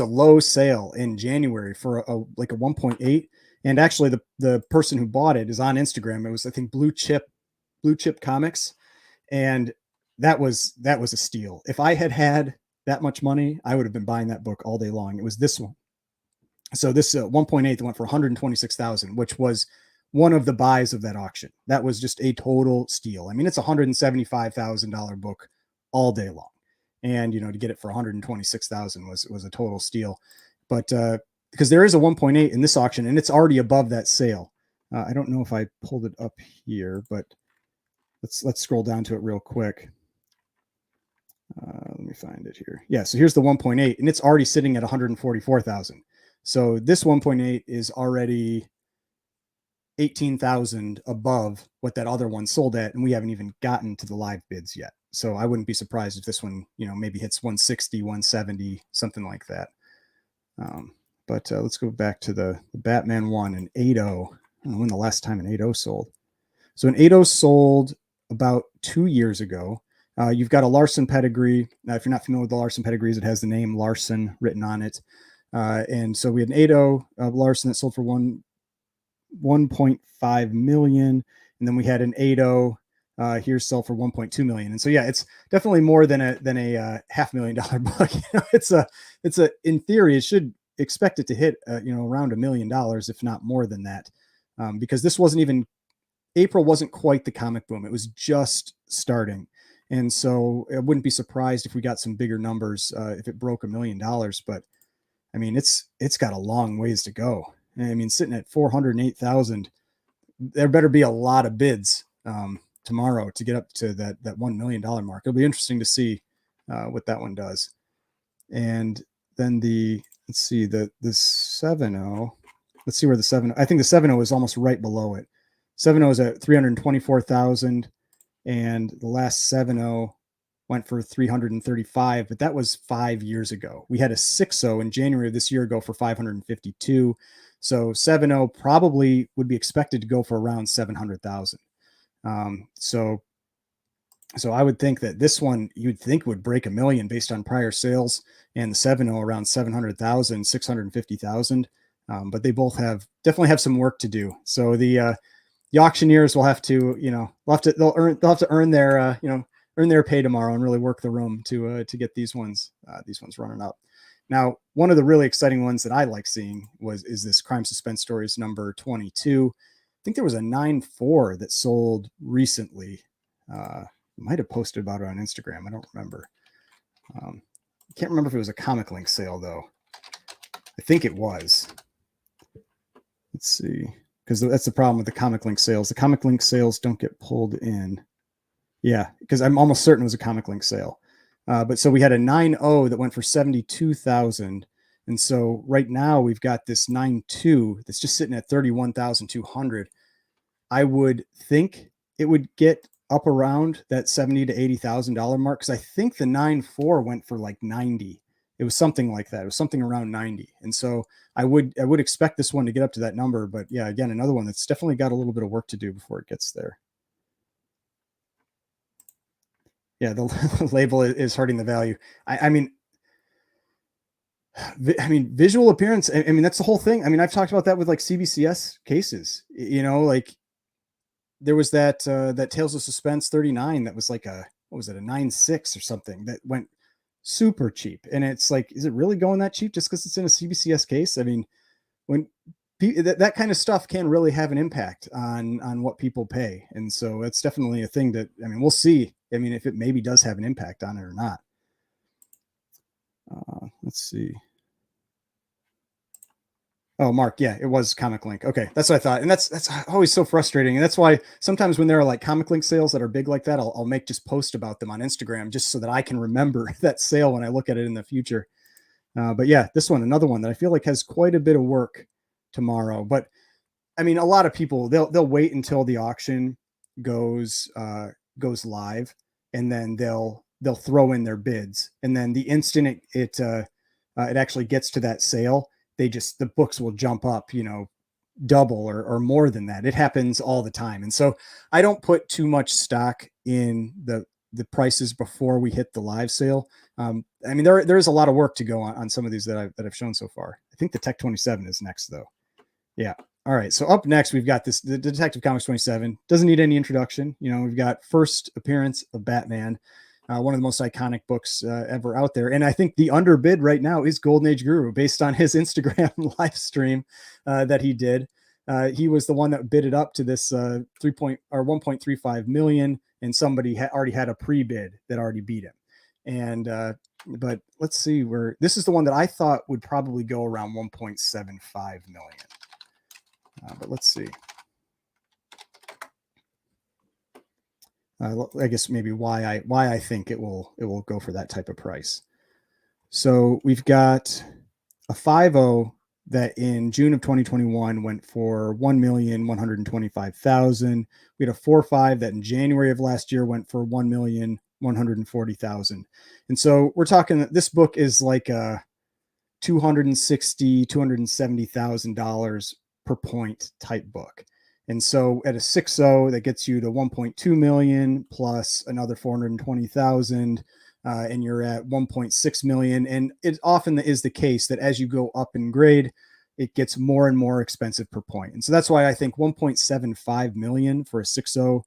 low sale in January for like a 1.8, and actually the person who bought it is on Instagram. It was, I think, Blue Chip Comics, and that was a steal. If I had had that much money, I would have been buying that book all day long. It was this one. So this 1.8 went for 126,000, which was one of the buys of that auction. That was just a total steal. I mean, it's $175,000 book all day long, and to get it for 126,000 was a total steal. But because there is a 1.8 in this auction, and it's already above that sale. I don't know if I pulled it up here, but let's scroll down to it real quick. Let me find it here. Yeah, so here's the 1.8, and it's already sitting at 144,000. So this 1.8 is already 18,000 above what that other one sold at, and we haven't even gotten to the live bids yet. So I wouldn't be surprised if this one, maybe hits 160, 170, something like that. But let's go back to the Batman one and 8.0. I don't know when the last time an 8.0 sold. So an 8.0 sold about 2 years ago. You've got a Larson pedigree. If you're not familiar with the Larson pedigrees, it has the name Larson written on it. And so we had an 8.0 Larson that sold for 1.5 million, and then we had an 8.0 here sell for 1.2 million. And so yeah, it's definitely more than a $500,000 book. It's in theory it should expect it to hit around $1 million, if not more than that, because this wasn't even, April wasn't quite the comic boom. It was just starting. And so I wouldn't be surprised if we got some bigger numbers if it broke $1 million. But I mean, it's got a long ways to go. I mean, sitting at 408,000, there better be a lot of bids tomorrow to get up to that $1 million mark. It'll be interesting to see what that one does. And then let's see, the 7.0. Let's see where the 7. I think the 7.0 is almost right below it. 7.0 is at 324,000, and the last 7.0 went for 335, but that was 5 years ago. We had a 6.0 in January of this year go for 552. So 7.0 probably would be expected to go for around 700,000. So I would think that this one you'd think would break $1 million based on prior sales, and the 7.0 around 700,000, 650,000. But they both definitely have some work to do. So the auctioneers will have to, they'll have to earn their, earn their pay tomorrow and really work the room to get these ones running up. Now, one of the really exciting ones that I like seeing is this Crime Suspense Stories number 22. I think there was a 9.4 that sold recently. Might have posted about it on Instagram. I don't remember. I can't remember if it was a Comic Link sale though. I think it was. Let's see, because that's the problem with the Comic Link sales. The Comic Link sales don't get pulled in. Yeah, because I'm almost certain it was a Comic Link sale. But so we had a 9.0 that went for 72,000. And so right now we've got this 9.2 that's just sitting at 31,200. I would think it would get up around that $70,000 to $80,000 mark, because I think the 9.4 went for like 90. It was something like that. It was something around 90. And so I would expect this one to get up to that number. But yeah, again, another one that's definitely got a little bit of work to do before it gets there. Yeah, the label is hurting the value. I mean, visual appearance. I mean, that's the whole thing. I mean, I've talked about that with like CBCS cases. Like there was that Tales of Suspense 39 that was like a 9.6 or something that went super cheap. And it's like, is it really going that cheap just because it's in a CBCS case? I mean, when that kind of stuff can really have an impact on what people pay. And so it's definitely a thing that, I mean, we'll see. I mean, if it maybe does have an impact on it or not. Let's see. Oh, Mark. Yeah, it was Comic Link. Okay. That's what I thought. And that's always so frustrating. And that's why sometimes when there are like Comic Link sales that are big like that, I'll make just post about them on Instagram just so that I can remember that sale when I look at it in the future. But yeah, this one, another one that I feel like has quite a bit of work tomorrow. But I mean, a lot of people, they'll wait until the auction goes live, and then they'll throw in their bids. And then the instant it actually gets to that sale, the books will jump up, double or more than that. It happens all the time. And so I don't put too much stock in the prices before we hit the live sale. I mean, there is a lot of work to go on some of these that I've shown so far. I think the Tech 27 is next though. Yeah. All right. So up next, we've got the Detective Comics 27. Doesn't need any introduction. You know, we've got first appearance of Batman, one of the most iconic books ever out there. And I think the underbid right now is Golden Age Guru, based on his Instagram live stream that he did. He was the one that bid it up to this 1.35 million, and somebody already had a pre-bid that already beat him. And but let's see where this is the one that I thought would probably go around 1.75 million. But let's see. I guess maybe why I think it will go for that type of price. So we've got a 5.0 that in June of 2021 went for 1,125,000. We had a 4.5 that in January of last year went for 1,140,000. And so we're talking that this book is like a $270,000 per point type book. And so at a 6.0, that gets you to 1.2 million plus another 420,000, and you're at 1.6 million. And it often is the case that as you go up in grade, it gets more and more expensive per point. And so that's why I think 1.75 million for a 6.0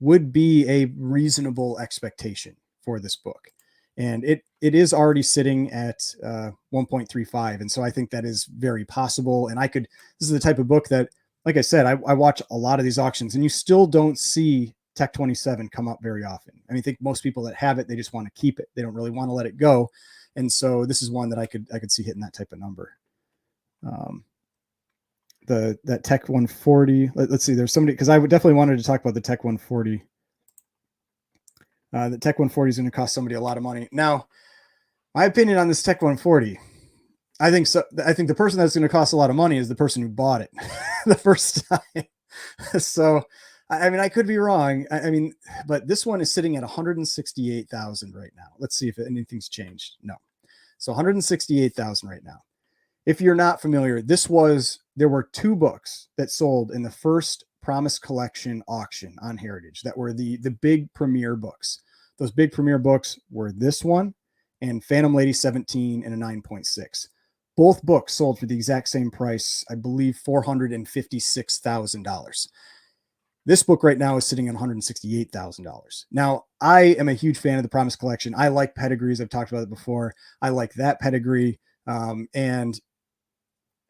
would be a reasonable expectation for this book. And it is already sitting at 1.35. And so I think that is very possible. And this is the type of book that, like I said, I watch a lot of these auctions, and you still don't see Tech 27 come up very often. I mean, I think most people that have it, they just want to keep it. They don't really want to let it go. And so this is one that I could see hitting that type of number. That Tech 140, let's see, there's somebody, because I would definitely wanted to talk about the Tech 140. The Tech 140 is going to cost somebody a lot of money. Now, my opinion on this Tech 140, I think the person that's going to cost a lot of money is the person who bought it the first time. So, I mean, I could be wrong. I mean, but this one is sitting at 168,000 right now. Let's see if anything's changed. No. So 168,000 right now. If you're not familiar, there were 2 books that sold in the first Promise Collection auction on Heritage that were the big premiere books. Those big premiere books were this one and Phantom Lady 17 and a 9.6. Both books sold for the exact same price, I believe $456,000. This book right now is sitting at $168,000. Now, I am a huge fan of the Promise Collection. I like pedigrees. I've talked about it before. I like that pedigree. And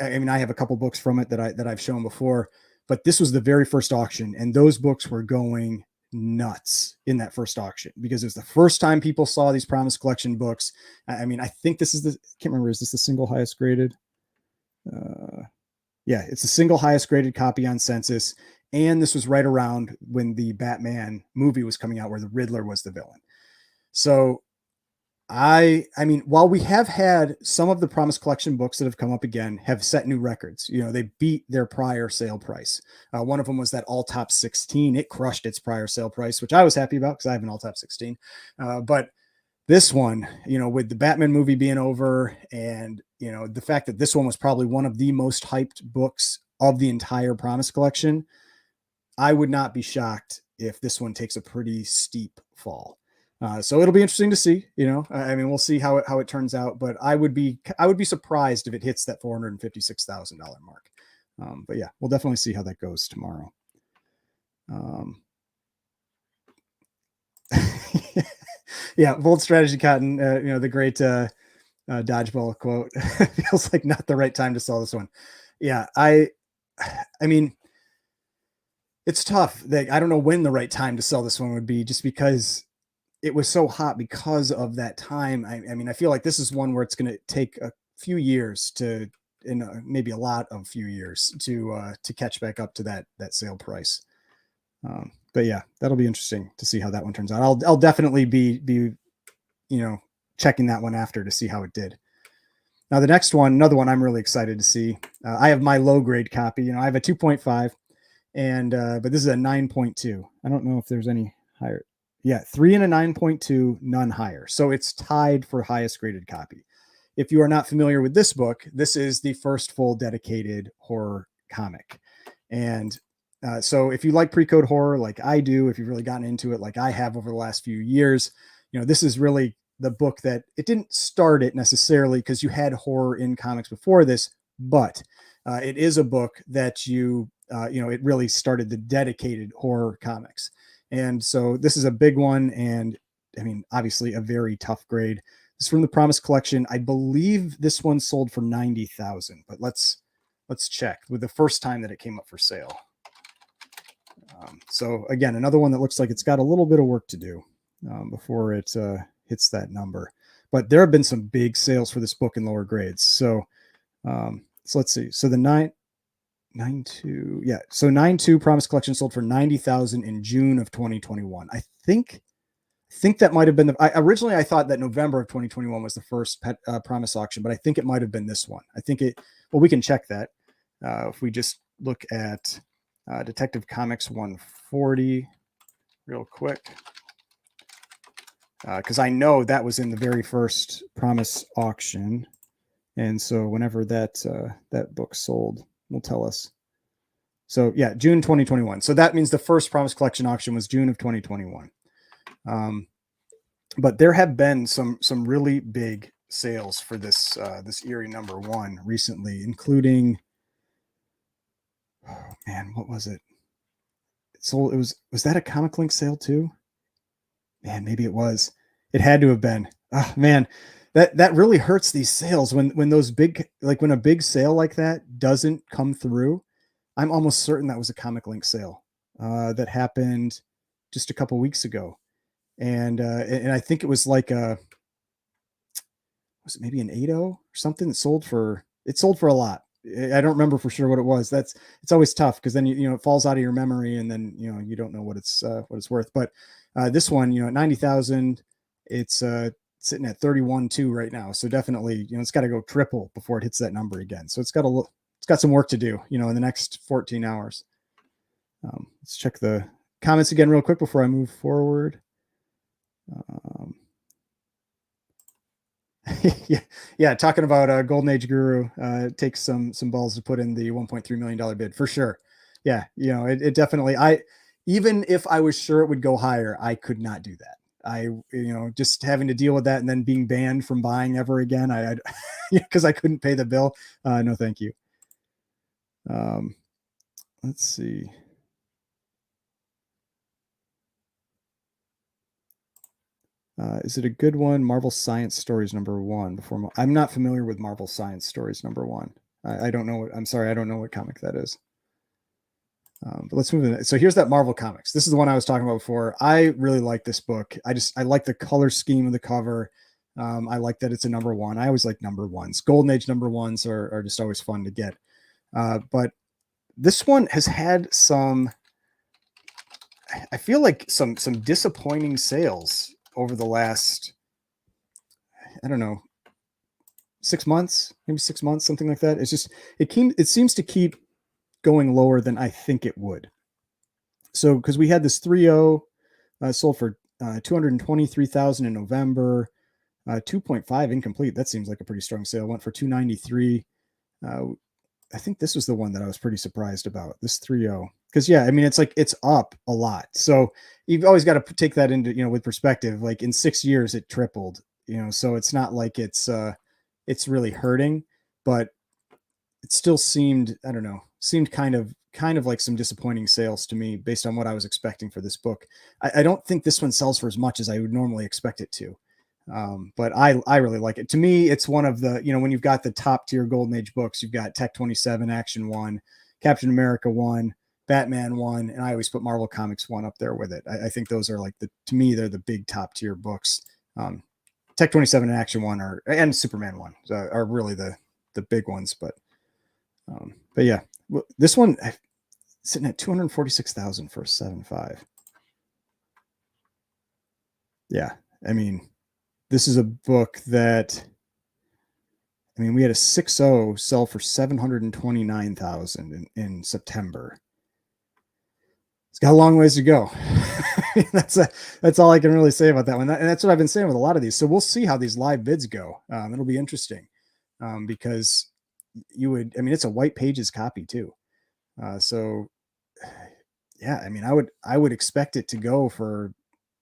I mean, I have a couple books from it that I've shown before, but this was the very first auction, and those books were going nuts in that first auction because it was the first time people saw these Promise Collection books. I mean, I think this is I can't remember, is this the single highest graded? Yeah, it's the single highest graded copy on Census. And this was right around when the Batman movie was coming out where the Riddler was the villain. So I mean, while we have had some of the Promise Collection books that have come up again have set new records, you know, they beat their prior sale price. One of them was that All Top 16. It crushed its prior sale price, which I was happy about because I have an All Top 16. But this one, you know, with the Batman movie being over, and, you know, the fact that this one was probably one of the most hyped books of the entire Promise Collection, I would not be shocked if this one takes a pretty steep fall. So it'll be interesting to see, you know, I mean, we'll see how it turns out, but I would be surprised if it hits that $456,000 mark. But yeah, we'll definitely see how that goes tomorrow. Yeah. Bold strategy, Cotton, you know, the great, dodgeball quote. Feels like not the right time to sell this one. Yeah. I mean, it's tough. I don't know when the right time to sell this one would be, just because it was so hot because of that time. I mean, I feel like this is one where it's going to take a few years maybe a lot of few years to catch back up to that sale price. But yeah, that'll be interesting to see how that one turns out. I'll definitely be, you know, checking that one after to see how it did. Now, the next one, another one I'm really excited to see. I have my low grade copy. You know, I have a 2.5 and, but this is a 9.2. I don't know if there's any higher. Yeah, 3 and a 9.2, none higher. So it's tied for highest graded copy. If you are not familiar with this book, this is the first full dedicated horror comic. And So if you like pre-code horror like I do, if you've really gotten into it like I have over the last few years, this is really the book that it didn't start it necessarily because you had horror in comics before this, but it is a book that it really started the dedicated horror comics. And so this is a big one. And I mean, obviously a very tough grade. It's from the Promise collection. I believe this one sold for 90,000, but let's check with the first time that it came up for sale. So again, another one that looks like it's got a little bit of work to do before it hits that number. But there have been some big sales for this book in lower grades. So let's see. So the 9.2, yeah. So 9.2 Promise collection sold for 90,000 in June of 2021. I think that might have been originally I thought that November of 2021 was the first Promise auction, but I think it might have been this one. I think we can check that if we just look at Detective Comics 140 real quick, because I know that was in the very first Promise auction, and so whenever that book sold will tell us. So yeah, June 2021. So that means the first Promise collection auction was June of 2021. But there have been some really big sales for this Eerie #1 recently, including, oh man, what was it? Sold. Was that a Comic Link sale too? Man, maybe it was. It had to have been. Oh man, that really hurts these sales when those big, like when a big sale like that doesn't come through. I'm almost certain that was a Comic Link sale that happened just a couple weeks ago, and I think it was like was it maybe an 8.0 or something that sold for a lot. I don't remember for sure what it was. It's always tough because then it falls out of your memory and then you don't know what it's worth. But this one, at 90,000, it's sitting at 31.2 right now. So definitely, it's got to go triple before it hits that number again. So it's got some work to do, in the next 14 hours. Let's check the comments again real quick before I move forward. yeah. Talking about Golden Age Guru, takes some balls to put in the $1.3 million bid for sure. Yeah, it definitely. Even if I was sure it would go higher, I could not do that. I just having to deal with that and then being banned from buying ever again. I because I couldn't pay the bill. No, thank you. Let's see. Is it a good one? Marvel Science Stories #1. I'm not familiar with Marvel Science Stories #1. I don't know. I'm sorry. I don't know what comic that is. But let's move in. So here's that Marvel Comics. This is the one I was talking about before. I really like this book. I like the color scheme of the cover. I like that it's a #1. I always like #1s. Golden Age #1s are just always fun to get. But this one has had some, I feel like some disappointing sales over the last, I don't know, 6 months, maybe 6 months, something like that. It's just, it seems to keep going lower than I think it would. So, because we had this 3.0 sold for 223,000 in November, 2.5 incomplete. That seems like a pretty strong sale. Went for 293. I think this was the one that I was pretty surprised about, this 3.0. Because yeah, I mean, it's like it's up a lot. So you've always got to take that into, with perspective. Like in 6 years, it tripled. So it's not like it's really hurting, but it still seemed, I don't know, kind of like some disappointing sales to me based on what I was expecting for this book. I don't think this one sells for as much as I would normally expect it to. But I really like it. To me, it's one of the, when you've got the top tier Golden Age books, you've got Tech 27, Action 1, Captain America 1, Batman 1, and I always put Marvel Comics 1 up there with it. I think those are like to me, they're the big top tier books. Tech 27 and Action 1 and Superman 1 are really the big ones. But yeah, this one sitting at 246,000 for a 7.5. Yeah. I mean, this is a book that, we had a 6.0 sell for 729,000 in September. It's got a long ways to go. That's all I can really say about that one. And that's what I've been saying with a lot of these. So we'll see how these live bids go. It'll be interesting because it's a white pages copy too. So yeah, I mean, I would expect it to go for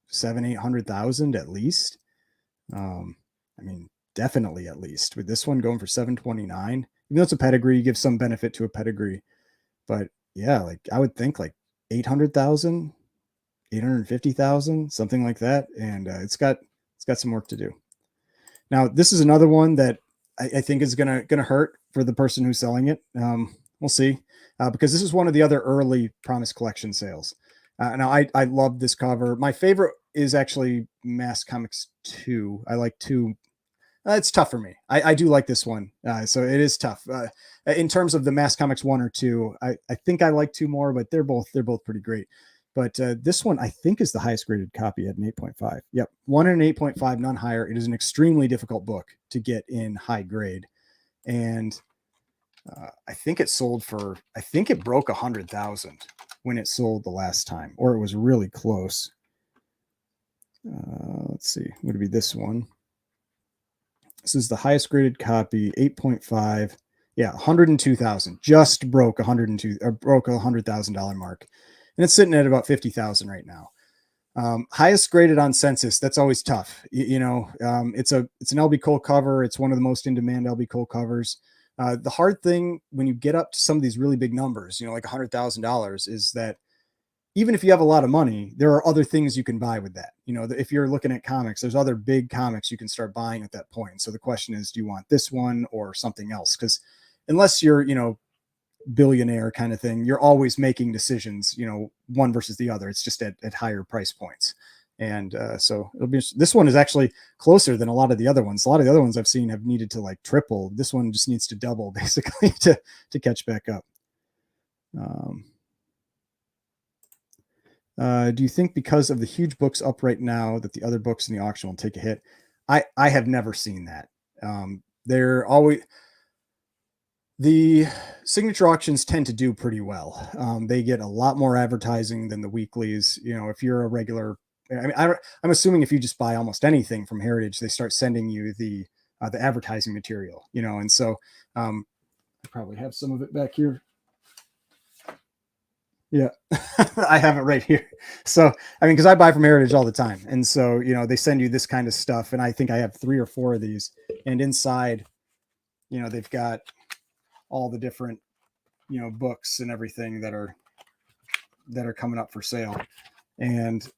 700,000, 800,000 at least. Um, I mean, definitely at least with this one going for 729. Even though it's a pedigree, you give some benefit to a pedigree, but yeah, like I would think like 800,000, 850,000, something like that, and it's got some work to do. Now, this is another one that I think is gonna hurt for the person who's selling it. We'll see, because this is one of the other early Promise Collection sales. Now, I love this cover. My favorite is actually Mass Comics 2. I like 2. It's tough for me. I do like this one, so it is tough. In terms of the Mass Comics 1 or 2, I think I like 2 more, but they're both pretty great. But this one I think is the highest graded copy at an 8.5. Yep, 1 and an 8.5, none higher. It is an extremely difficult book to get in high grade, and I think it sold for, I think it broke 100,000 when it sold the last time, or it was really close. Let's see, would it be this one? This is the highest graded copy, 8.5. Yeah, 102,000. Just broke 102 or broke $100,000 mark, and it's sitting at about 50,000 right now. Highest graded on Census. That's always tough. It's an LB Cole cover. It's one of the most in demand LB Cole covers. The hard thing when you get up to some of these really big numbers, like $100,000, is that even if you have a lot of money, there are other things you can buy with that. If you're looking at comics, there's other big comics you can start buying at that point. So the question is, do you want this one or something else? Because unless you're, billionaire kind of thing, you're always making decisions, one versus the other. It's just at higher price points. And so this one is actually closer than a lot of the other ones. A lot of the other ones I've seen have needed to like triple. This one just needs to double basically to catch back up. Do you think because of the huge books up right now that the other books in the auction will take a hit? I have never seen that. They're always, the signature auctions tend to do pretty well. They get a lot more advertising than the weeklies. If you're a regular, I mean, I'm assuming if you just buy almost anything from Heritage, they start sending you the advertising material. And so I probably have some of it back here. Yeah, I have it right here. So, I mean, because I buy from Heritage all the time. And so, they send you this kind of stuff. And I think I have 3 or 4 of these. And inside, they've got all the different, books and everything that are coming up for sale. And,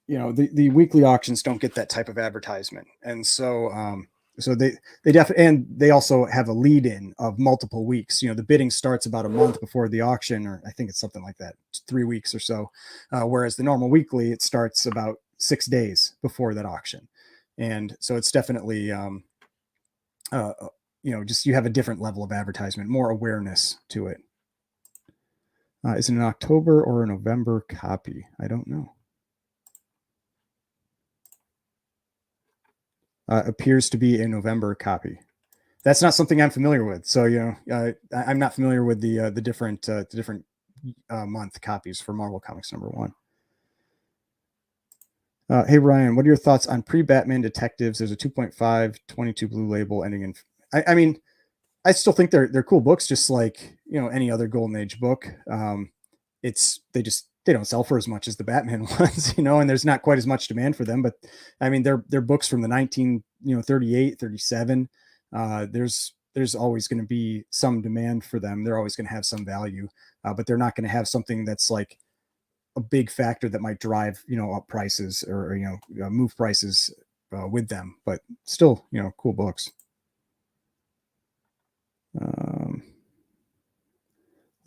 the weekly auctions don't get that type of advertisement. And so, so they definitely, and they also have a lead in of multiple weeks. The bidding starts about a month before the auction, or I think it's something like that, 3 weeks or so. Whereas the normal weekly, it starts about 6 days before that auction. And so it's definitely, just you have a different level of advertisement, more awareness to it. Is it an October or a November copy? I don't know. Appears to be a November copy. That's not something I'm familiar with. So, I'm not familiar with the different month copies for Marvel Comics #1. Hey Ryan, what are your thoughts on pre-Batman Detectives? There's a 2.5 22 blue label ending in. I mean, I still think they're cool books, just like any other Golden Age book. They don't sell for as much as the Batman ones, and there's not quite as much demand for them. But I mean, they're books from the 1938, 37. There's always going to be some demand for them. They're always going to have some value, but they're not going to have something that's like a big factor that might drive up prices or move prices with them. But still, cool books.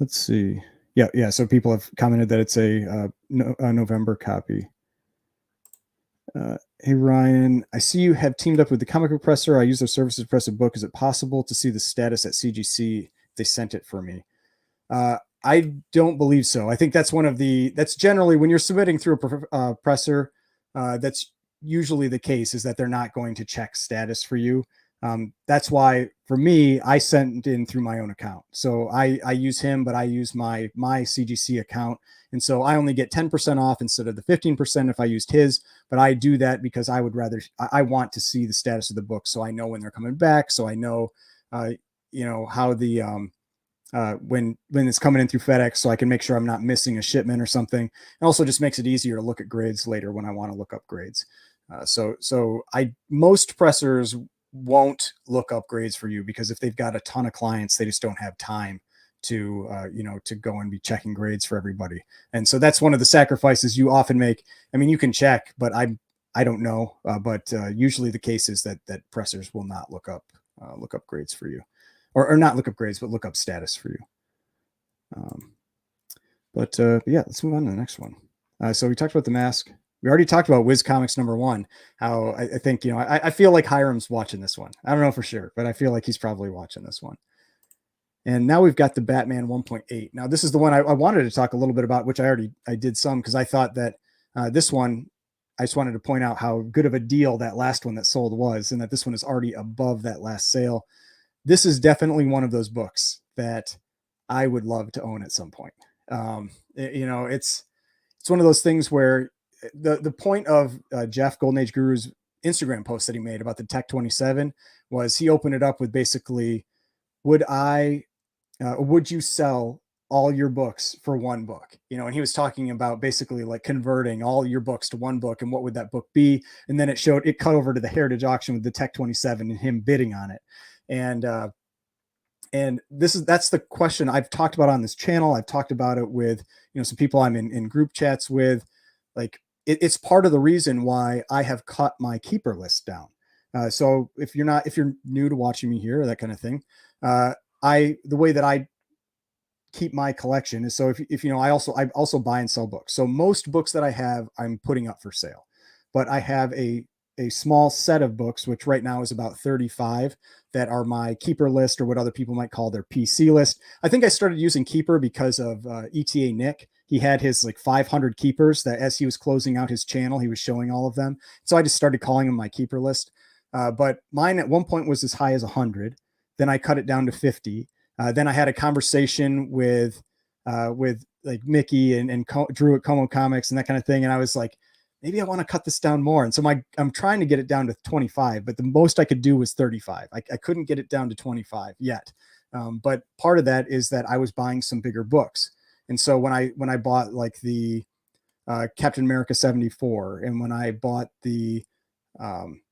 Let's see. Yeah. So people have commented that it's a November copy. Hey Ryan, I see you have teamed up with the Comic Book Presser. I use their services to press a book. Is it possible to see the status at CGC if they sent it for me? I don't believe so. I think that's generally when you're submitting through a presser, that's usually the case, is that they're not going to check status for you. That's why for me, I sent in through my own account. So I use him, but I use my CGC account. And so I only get 10% off instead of the 15% if I used his, but I do that because I want to see the status of the book. So I know when they're coming back. So I know, how the, when it's coming in through FedEx, so I can make sure I'm not missing a shipment or something. And also just makes it easier to look at grades later when I want to look up grades. Most pressers won't look up grades for you, because if they've got a ton of clients, they just don't have time to to go and be checking grades for everybody. And so that's one of the sacrifices you often make. I mean, you can check, but I don't know, but usually the case is that pressers will not look up grades for you, or not look up grades, but look up status for you. But yeah, let's move on to the next one. So we talked about the mask. We already talked about Wiz Comics #1. How I think, I feel like Hiram's watching this one. I don't know for sure, but I feel like he's probably watching this one. And now we've got the Batman 1.8. Now this is the one I wanted to talk a little bit about, which I did some, because I thought that this one, I just wanted to point out how good of a deal that last one that sold was, and that this one is already above that last sale. This is definitely one of those books that I would love to own at some point. It's one of those things where the point of Jeff Golden Age Guru's Instagram post that he made about the Tech 27 was he opened it up with basically, would you sell all your books for one book? And he was talking about basically like converting all your books to one book, and what would that book be? And then it cut over to the Heritage auction with the Tech 27 and him bidding on it. And that's the question I've talked about on this channel. I've talked about it with, some people I'm in group chats with. Like it's part of the reason why I have cut my keeper list down. So if you're new to watching me here or that kind of thing, the way that I keep my collection is, so if I also buy and sell books. So most books that I have, I'm putting up for sale, but I have a small set of books, which right now is about 35, that are my keeper list, or what other people might call their PC list. I think I started using keeper because of ETA Nick. He had his like 500 keepers that as he was closing out his channel, he was showing all of them. So I just started calling them my keeper list. But mine at one point was as high as 100. Then I cut it down to 50. Then I had a conversation with like Mickey and Drew at Como Comics and that kind of thing. And I was like, maybe I want to cut this down more. And so I'm trying to get it down to 25, but the most I could do was 35. I couldn't get it down to 25 yet. But part of that is that I was buying some bigger books. And so when I bought like the Captain America 74, and when I bought the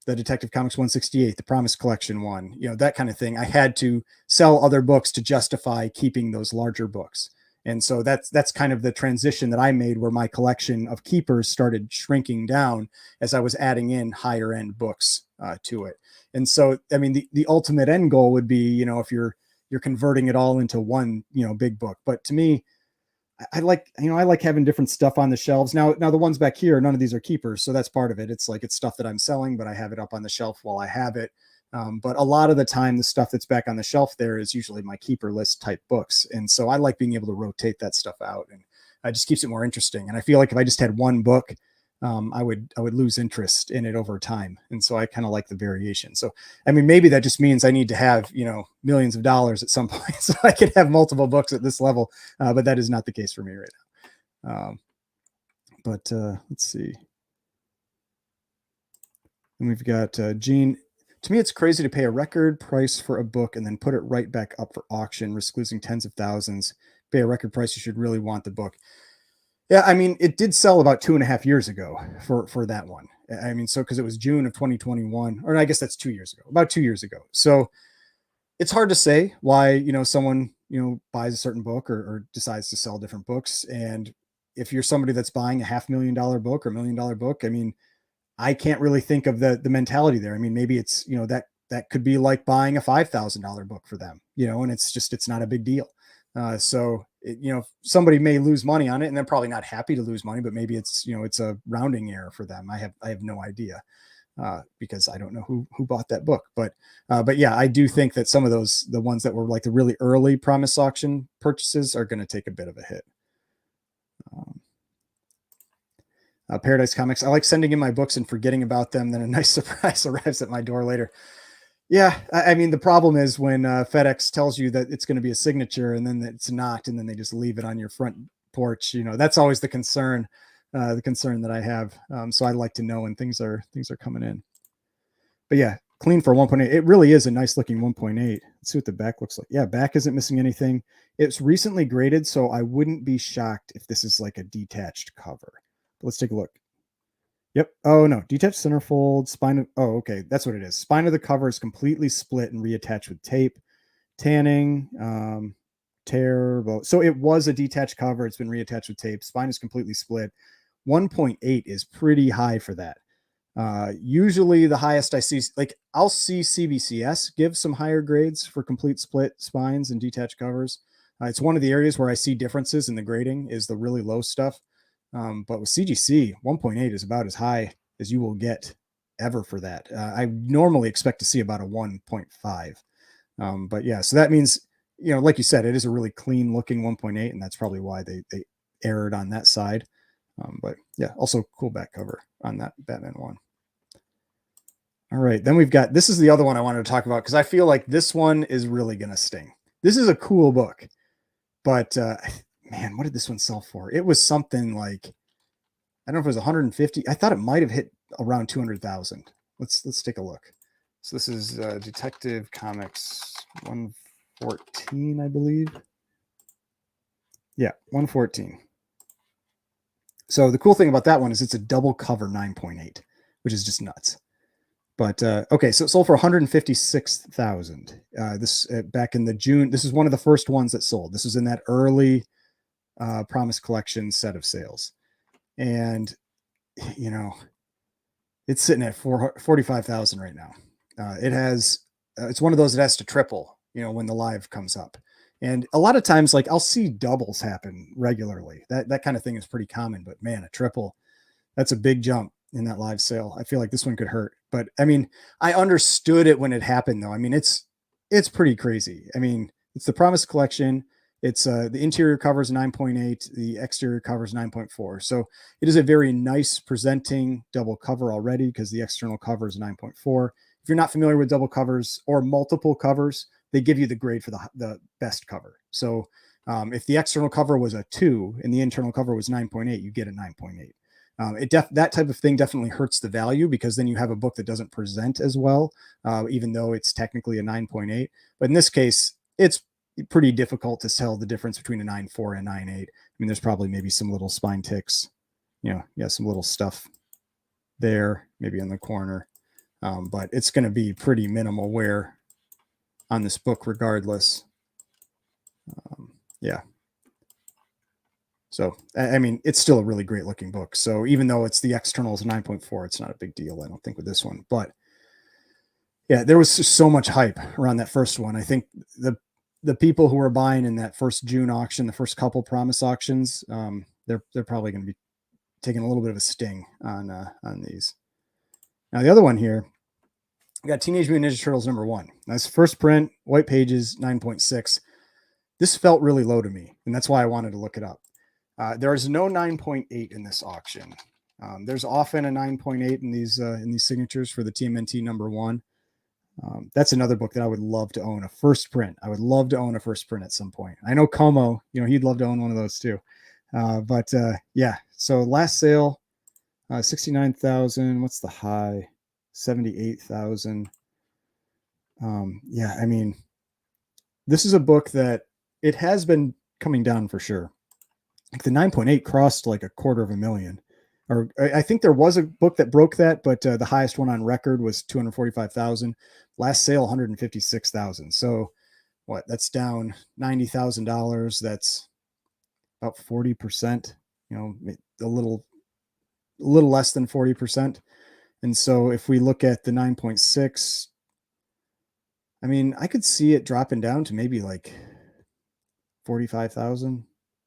Detective Comics 168, the Promise Collection one, that kind of thing, I had to sell other books to justify keeping those larger books. And so that's kind of the transition that I made, where my collection of keepers started shrinking down as I was adding in higher end books to it. And so, I mean, the ultimate end goal would be, if you're converting it all into one, big book. But to me, I like having different stuff on the shelves. Now the ones back here, none of these are keepers. So that's part of it. It's stuff that I'm selling, but I have it up on the shelf while I have it. But a lot of the time, the stuff that's back on the shelf there is usually my keeper list type books. And so I like being able to rotate that stuff out, and it just keeps it more interesting. And I feel like if I just had one book, I would lose interest in it over time. And so I kind of like the variation. So, I mean, maybe that just means I need to have, millions of dollars at some point so I could have multiple books at this level. But that is not the case for me right now. Let's see. And we've got Gene. To me, it's crazy to pay a record price for a book and then put it right back up for auction, risk losing tens of thousands. Pay a record price, you should really want the book. Yeah, I mean, it did sell about 2.5 years ago for that one. I mean, so because it was June of 2021, or I guess that's 2 years ago, about 2 years ago. So it's hard to say why, someone, buys a certain book or decides to sell different books. And if you're somebody that's buying a $500,000 book or $1 million book, I mean, I can't really think of the mentality there. I mean, maybe it's, that could be like buying a $5,000 book for them, and it's not a big deal. So somebody may lose money on it, and they're probably not happy to lose money, but maybe it's, it's a rounding error for them. I have no idea, because I don't know who bought that book, but yeah, I do think that some of the ones that were like the really early Promise auction purchases are going to take a bit of a hit. Paradise Comics. I like sending in my books and forgetting about them. Then a nice surprise arrives at my door later. Yeah. I mean, the problem is when FedEx tells you that it's going to be a signature and then it's not, and then they just leave it on your front porch. That's always the concern that I have. So I like to know when things are coming in. But yeah, clean for 1.8. It really is a nice looking 1.8. Let's see what the back looks like. Yeah, back isn't missing anything. It's recently graded, so I wouldn't be shocked if this is like a detached cover. But let's take a look. Yep. Oh no, detached centerfold, spine of, oh, okay, that's what it is. Spine of the cover is completely split and reattached with tape. Tanning, tear, so it was a detached cover. It's been reattached with tape. Spine is completely split. 1.8 is pretty high for that. Usually the highest I see, like I'll see CBCS give some higher grades for complete split spines and detached covers. It's one of the areas where I see differences in the grading is the really low stuff. But with CGC, 1.8 is about as high as you will get ever for that. I normally expect to see about a 1.5. But yeah, so that means, you know, like you said, it is a really clean looking 1.8, and that's probably why they erred on that side. But yeah, also cool back cover on that Batman one. All right, then we've got, this is the other one I wanted to talk about because I feel like this one is really going to sting. This is a cool book, but man, what did this one sell for? It was something like, I don't know if it was 150. I thought it might have hit around 200,000. Let's take a look. So this is Detective Comics 114, I believe. Yeah, 114. So the cool thing about that one is it's a double cover 9.8, which is just nuts. But okay, so it sold for 156,000. This back in the June. This is one of the first ones that sold. This was in that early Promise Collection set of sales, and you know, it's sitting at 45,000 right now. It has. It's one of those that has to triple, you know, when the live comes up. And a lot of times, like I'll see doubles happen regularly. That kind of thing is pretty common. But man, a triple, that's a big jump in that live sale. I feel like this one could hurt. But I mean, I understood it when it happened, though. I mean, it's pretty crazy. I mean, it's the Promise Collection. It's the interior cover is 9.8, the exterior cover is 9.4. So it is a very nice presenting double cover already because the external cover is 9.4. If you're not familiar with double covers or multiple covers, they give you the grade for the best cover. So if the external cover was a 2 and the internal cover was 9.8, you get a 9.8. That type of thing definitely hurts the value because then you have a book that doesn't present as well, even though it's technically a 9.8. But in this case, it's pretty difficult to tell the difference between a 9.4 and a 9.8. I mean, there's probably maybe some little spine ticks, you know, yeah, some little stuff there, maybe in the corner. But it's going to be pretty minimal wear on this book regardless. Yeah. So, I mean, it's still a really great looking book. So even though it's the external is 9.4, it's not a big deal, I don't think, with this one. But yeah, there was just so much hype around that first one. I think the people who were buying in that first June auction, the first couple Promise auctions, they're probably going to be taking a little bit of a sting on these. Now the other one here, we got Teenage Mutant Ninja Turtles #1. That's first print, white pages, 9.6. This felt really low to me, and that's why I wanted to look it up. There is no 9.8 in this auction. There's often a 9.8 in these signatures for the TMNT #1. That's another book that I would love to own, a first print. I would love to own a first print at some point. I know Como, you know, he'd love to own one of those too. But yeah, so last sale, 69,000. What's the high? 78,000. Yeah, I mean, this is a book that it has been coming down for sure. Like the 9.8 crossed like 250,000, or I think there was a book that broke that, but the highest one on record was 245,000. Last sale, 156,000. So what? That's down $90,000. That's about 40%. You know, a little less than 40%. And so if we look at the 9.6, I mean, I could see it dropping down to maybe like 45,000,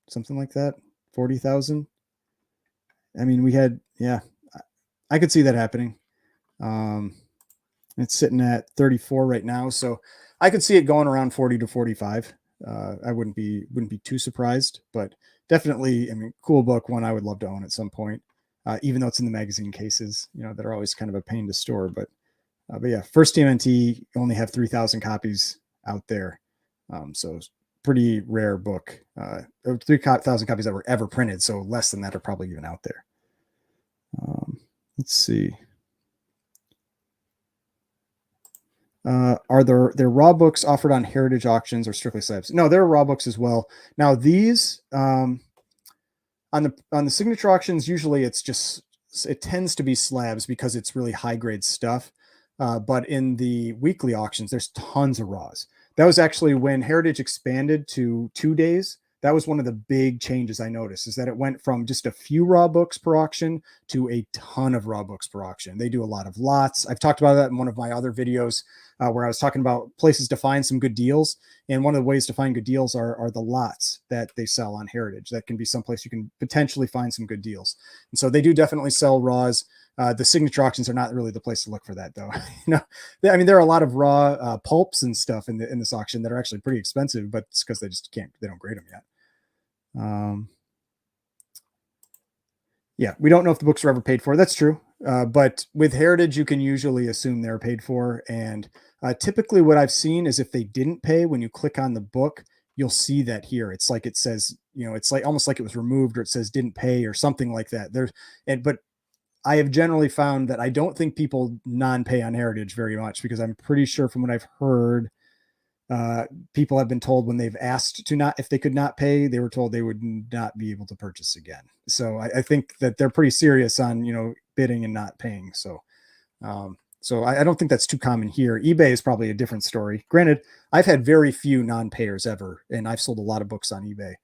something like that, 40,000. I mean, we had, yeah, I could see that happening. It's sitting at 34 right now, so I could see it going around 40 to 45. I wouldn't be too surprised, but definitely, I mean, cool book, one I would love to own at some point. Even though it's in the magazine cases, you know, that are always kind of a pain to store. But yeah, first TMNT only have 3,000 copies out there, so pretty rare book. 3,000 copies that were ever printed, so less than that are probably even out there. Let's see. Are there raw books offered on heritage auctions or strictly slabs? No, there are raw books as well. Now these on the signature auctions, usually it tends to be slabs because it's really high grade stuff. But in the weekly auctions, there's tons of raws. That was actually when Heritage expanded to 2 days. That was one of the big changes I noticed, is that it went from just a few raw books per auction to a ton of raw books per auction. They do a lot of lots. I've talked about that in one of my other videos where I was talking about places to find some good deals. And one of the ways to find good deals are the lots that they sell on Heritage. That can be someplace you can potentially find some good deals. And so they do definitely sell raws. The signature auctions are not really the place to look for that, though. I mean, there are a lot of raw pulps and stuff in this auction that are actually pretty expensive, but it's because they don't grade them yet. Yeah, we don't know if the books are ever paid for. That's true. But with Heritage, you can usually assume they're paid for. And typically what I've seen is if they didn't pay, when you click on the book, you'll see that here. It's like it says, it's like almost like it was removed, or it says didn't pay or something like that. But I have generally found that I don't think people non-pay on Heritage very much, because I'm pretty sure from what I've heard, people have been told when they've asked to not, if they could not pay, they were told they would not be able to purchase again. So I think that they're pretty serious on, bidding and not paying. So I don't think that's too common here. eBay is probably a different story. Granted, I've had very few non-payers ever, and I've sold a lot of books on eBay.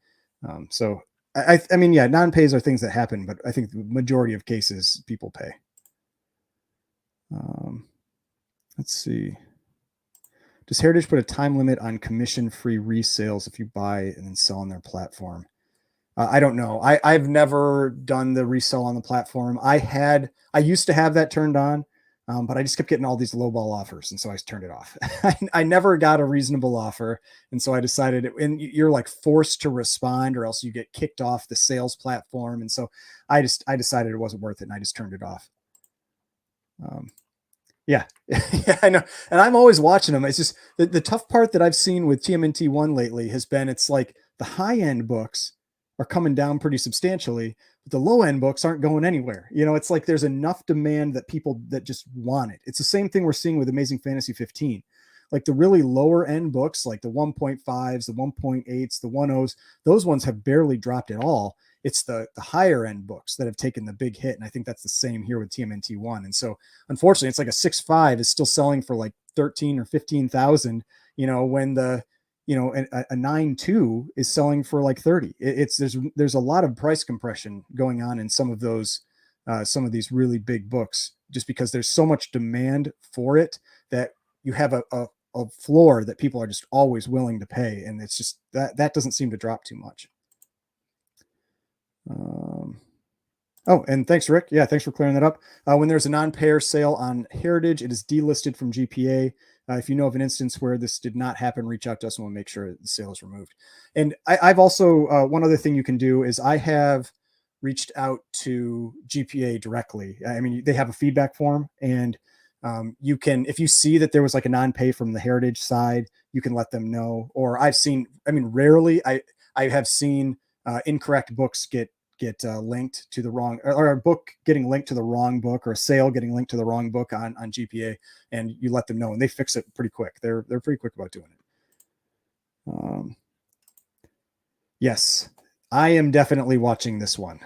So I mean, yeah, non-pays are things that happen, but I think the majority of cases people pay. Let's see. Does Heritage put a time limit on commission-free resales if you buy and then sell on their platform? I don't know. I've never done the resell on the platform. I used to have that turned on, but I just kept getting all these lowball offers, and so I turned it off. I never got a reasonable offer, and so I decided, and you're like forced to respond, or else you get kicked off the sales platform. And so I decided it wasn't worth it, and I just turned it off. Yeah. Yeah, I know. And I'm always watching them. It's just the tough part that I've seen with TMNT1 lately has been, it's like the high end books are coming down pretty substantially, but the low end books aren't going anywhere. It's like there's enough demand that people that just want it. It's the same thing we're seeing with Amazing Fantasy 15. Like the really lower end books, like the 1.5s, the 1.8s, the 1.0s, those ones have barely dropped at all. It's the higher end books that have taken the big hit. And I think that's the same here with TMNT1. And so unfortunately, it's like a 6.5 is still selling for like 13 or 15,000, when the, a 9.2 is selling for like 30. There's a lot of price compression going on in some of these really big books, just because there's so much demand for it that you have a floor that people are just always willing to pay. And it's just that doesn't seem to drop too much. Oh, and thanks, Rick. Yeah, thanks for clearing that up. When there's a non-payer sale on Heritage, it is delisted from GPA. If you know of an instance where this did not happen, reach out to us and we'll make sure the sale is removed. And I've also, one other thing you can do is I have reached out to GPA directly. I mean, they have a feedback form, and you can, if you see that there was like a non-pay from the Heritage side, you can let them know. Or rarely I have seen incorrect books get linked to the wrong, or a book getting linked to the wrong book, or a sale getting linked to the wrong book on GPA, and you let them know, and they fix it pretty quick. They're pretty quick about doing it. Yes, I am definitely watching this one.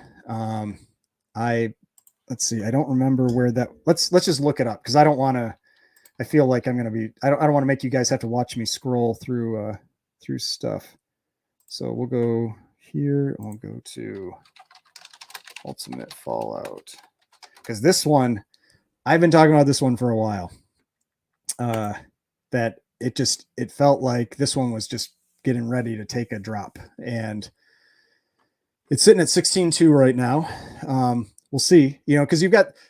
Let's see. I don't remember where that. Let's just look it up, because I feel like I'm gonna be. I don't want to make you guys have to watch me scroll through stuff. So we'll go here. I'll go to Ultimate Fallout, because this one, I've been talking about this one for a while. That it felt like this one was just getting ready to take a drop, and it's sitting at 16.2 right now. We'll see, because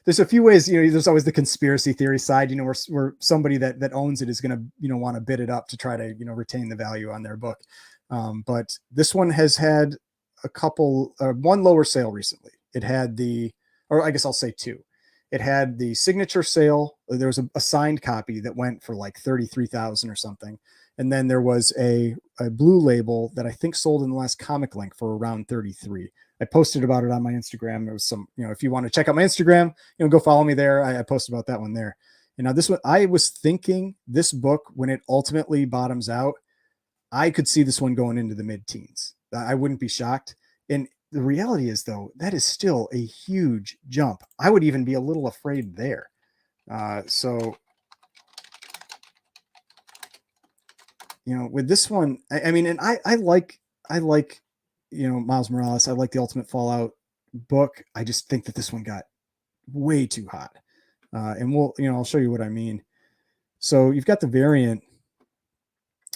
there's a few ways, there's always the conspiracy theory side, where somebody that owns it is going to, want to bid it up to try to, retain the value on their book. But this one has had one lower sale recently. It had or I guess I'll say two. It had the signature sale. There was a signed copy that went for like 33,000 or something. And then there was a blue label that I think sold in the last Comic Link for around 33. I posted about it on my Instagram. There was some, if you want to check out my Instagram, go follow me there. I posted about that one there. And now this one, I was thinking this book, when it ultimately bottoms out, I could see this one going into the mid-teens. I wouldn't be shocked. And the reality is, though, that is still a huge jump. I would even be a little afraid there. So, with this one, I mean, and I like, Miles Morales. I like the Ultimate Fallout book. I just think that this one got way too hot. And I'll show you what I mean. So you've got the variant.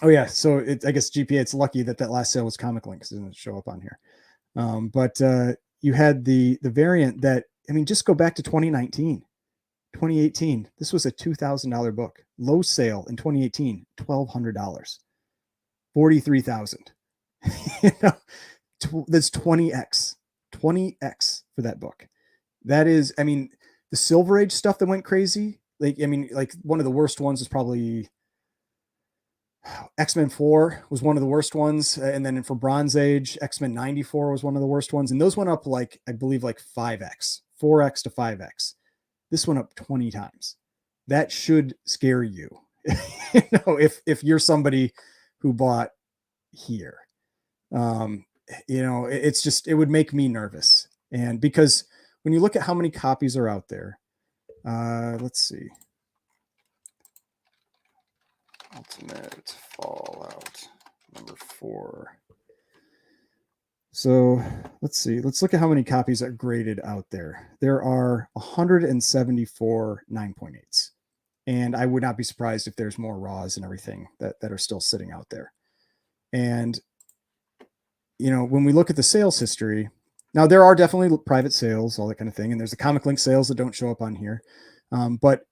Oh yeah. So I guess GPA, it's lucky that last sale was Comic Links. It doesn't show up on here. But you had the variant that, I mean, just go back to 2019, 2018. This was a $2,000 book. Low sale in 2018, $1,200, 43,000. That's 20x for that book. That is, I mean, the Silver Age stuff that went crazy. Like one of the worst ones is probably X-Men 4 was one of the worst ones. And then for Bronze Age, X-Men 94 was one of the worst ones. And those went up I believe 5x, 4x to 5x. This went up 20 times. That should scare you. If you're somebody who bought here, it's just, it would make me nervous. And because when you look at how many copies are out there, let's see. Ultimate Fallout number 4. So let's see. Let's look at how many copies are graded out there. There are 174 9.8s. And I would not be surprised if there's more raws and everything that are still sitting out there. And, when we look at the sales history, now there are definitely private sales, all that kind of thing. And there's the Comic Link sales that don't show up on here. But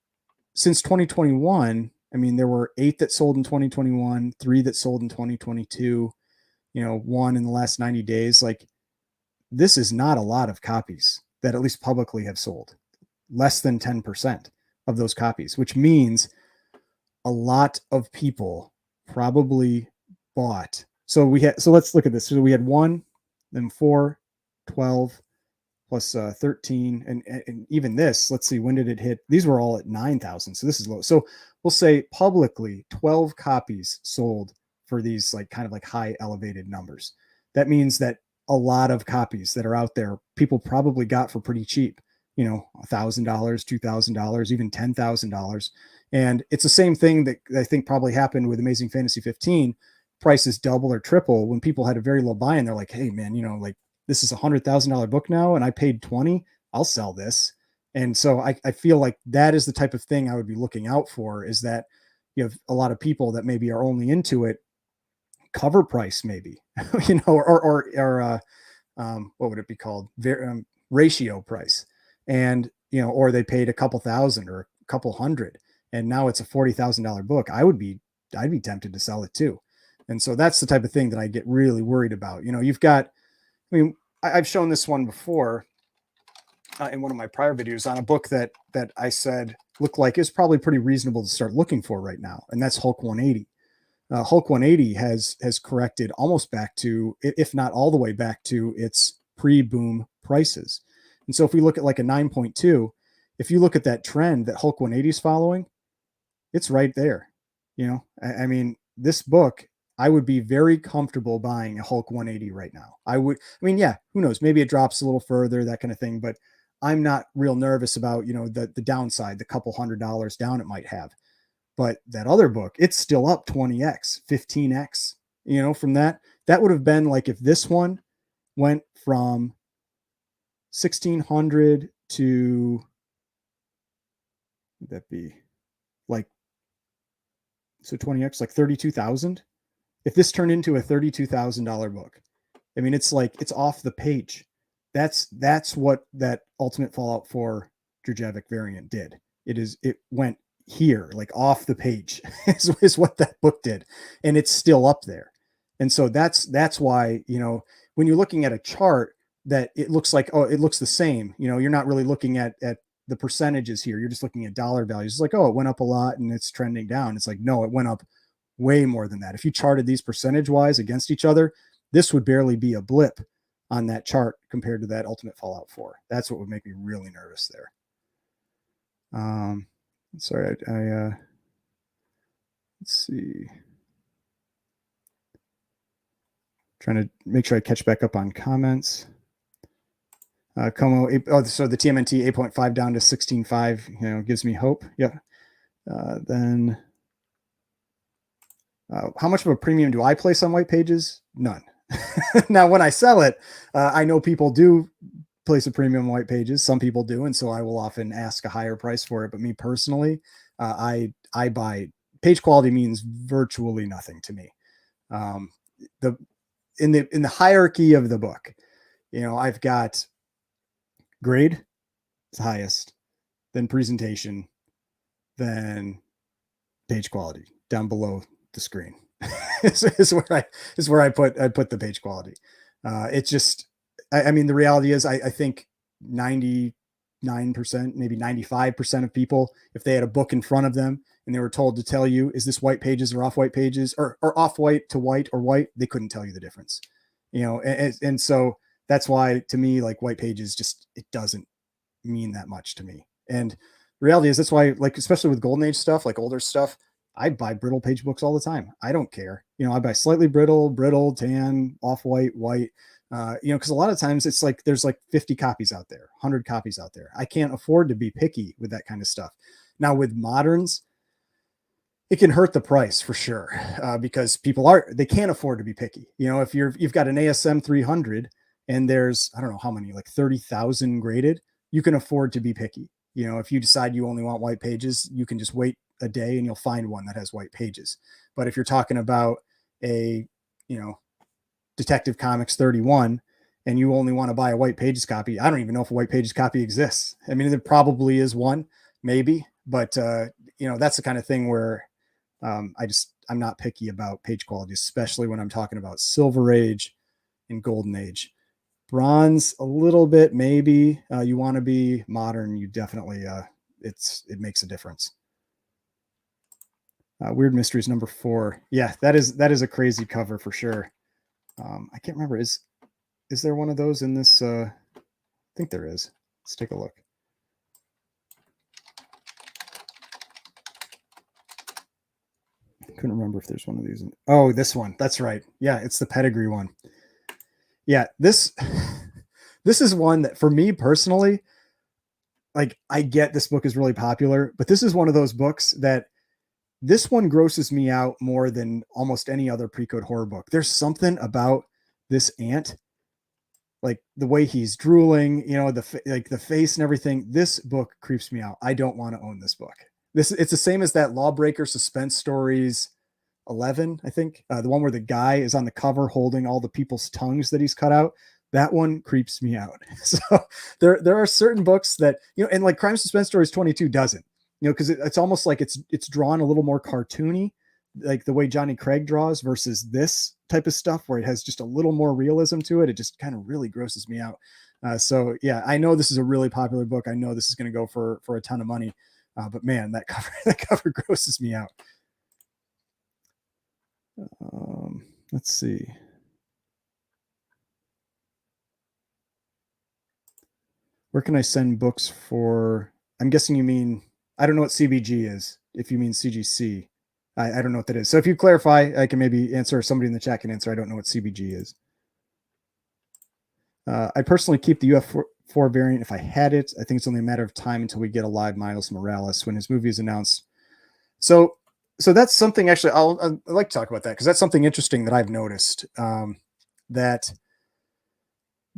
since 2021, I mean, there were 8 that sold in 2021, 3 that sold in 2022, 1 in the last 90 days. This is not a lot of copies that at least publicly have sold. Less than 10% of those copies, which means a lot of people probably bought. So let's look at this. So we had 1, then 4, 12, plus 13. And even this, let's see, when did it hit? These were all at 9,000. So this is low. So we'll say publicly 12 copies sold for these kind of high elevated numbers. That means that a lot of copies that are out there, people probably got for pretty cheap, $1,000, $2,000, even $10,000. And it's the same thing that I think probably happened with Amazing Fantasy 15. Prices double or triple when people had a very low buy-in. They're like, hey man, this is $100,000 book now, and I paid 20. I'll sell this. And so I feel like that is the type of thing I would be looking out for, is that you have a lot of people that maybe are only into it cover price, maybe, or what would it be called? Ratio price. And, or they paid a couple thousand or a couple hundred, and now it's a $40,000 book. I'd be tempted to sell it too. And so that's the type of thing that I get really worried about. You've got, I've shown this one before in one of my prior videos on a book that I said looked like is probably pretty reasonable to start looking for right now. And that's Hulk 180. Hulk 180 has corrected almost back to, if not all the way back to, its pre-boom prices. And so if we look at a 9.2, if you look at that trend that Hulk 180 is following, it's right there. I mean, this book, I would be very comfortable buying a Hulk 180 right now. Yeah, who knows? Maybe it drops a little further, that kind of thing, but I'm not real nervous about, the downside, the couple $100 down it might have. But that other book, it's still up 20x, 15x, from that. That would have been if this one went from 1,600 to, would that be so 20x, 32,000. If this turned into a $32,000 book, I mean, it's off the page. That's what that Ultimate Fallout 4 Drajevic variant did. It went here, off the page is what that book did. And it's still up there. And so that's why, when you're looking at a chart that it looks it looks the same, you're not really looking at the percentages here. You're just looking at dollar values. It's it went up a lot and it's trending down. It's no, it went up way more than that. If you charted these percentage wise against each other, this would barely be a blip on that chart compared to that Ultimate Fallout 4. That's what would make me really nervous there. Sorry, let's see. Trying to make sure I catch back up on comments. Como, so the TMNT 8.5 down to 16.5, gives me hope. Yeah. Then how much of a premium do I place on white pages? None. Now, when I sell it, I know people do place a premium on white pages. Some people do, and so I will often ask a higher price for it. But me personally, I buy page quality means virtually nothing to me. The in the hierarchy of the book, I've got grade, it's highest, then presentation, then page quality down below the screen is where I put the page quality. It's just, I mean, the reality is I think 99%, maybe 95% of people, if they had a book in front of them and they were told to tell you, is this white pages or off white pages, or off white to white or white, they couldn't tell you the difference, and so that's why to me, like, white pages just, it doesn't mean that much to me. And the reality is that's why, like, especially with golden age stuff, like older stuff, I buy brittle page books all the time. I don't care. I buy slightly brittle, tan, off white, white, because a lot of times it's like there's like 50 copies out there, 100 copies out there. I can't afford to be picky with that kind of stuff. Now with moderns, it can hurt the price for sure, because they can't afford to be picky. If you've got an ASM 300 and there's, I don't know how many, like 30,000 graded, you can afford to be picky. If you decide you only want white pages, you can just wait a day and you'll find one that has white pages. But if you're talking about a, Detective Comics 31 and you only want to buy a white pages copy, I don't even know if a white pages copy exists. I mean, there probably is one, maybe, but that's the kind of thing where I'm not picky about page quality, especially when I'm talking about Silver Age and Golden Age. Bronze, a little bit, maybe. You want to be modern, you definitely, it makes a difference. Weird Mysteries number 4. Yeah, that is a crazy cover for sure. I can't remember. Is there one of those in this? I think there is. Let's take a look. Couldn't remember if there's one of these. Oh, this one. That's right. Yeah, it's the Pedigree one. Yeah, this is one that for me personally, like, I get this book is really popular, but this is one of those books that this one grosses me out more than almost any other pre-code horror book. There's something about this ant, like the way he's drooling, the face and everything. This book creeps me out. I don't want to own this book. It's the same as that Lawbreaker Suspense Stories 11, I think, the one where the guy is on the cover holding all the people's tongues that he's cut out. That one creeps me out. So there are certain books that, and like Crime Suspense Stories 22 doesn't, because it's almost like it's drawn a little more cartoony, like the way Johnny Craig draws, versus this type of stuff where it has just a little more realism to it. It just kind of really grosses me out. So yeah, I know this is a really popular book. I know this is going to go for a ton of money, but man, that cover grosses me out. Let's see. Where can I send books for? I'm guessing you mean, I don't know what CBG is. If you mean CGC, I don't know what that is. So if you clarify, I can maybe answer, or somebody in the chat can answer. I don't know what CBG is. I personally keep the UF4 variant if I had it. I think it's only a matter of time until we get a live Miles Morales when his movie is announced. So that's something, actually, I'd like to talk about that, because that's something interesting that I've noticed, that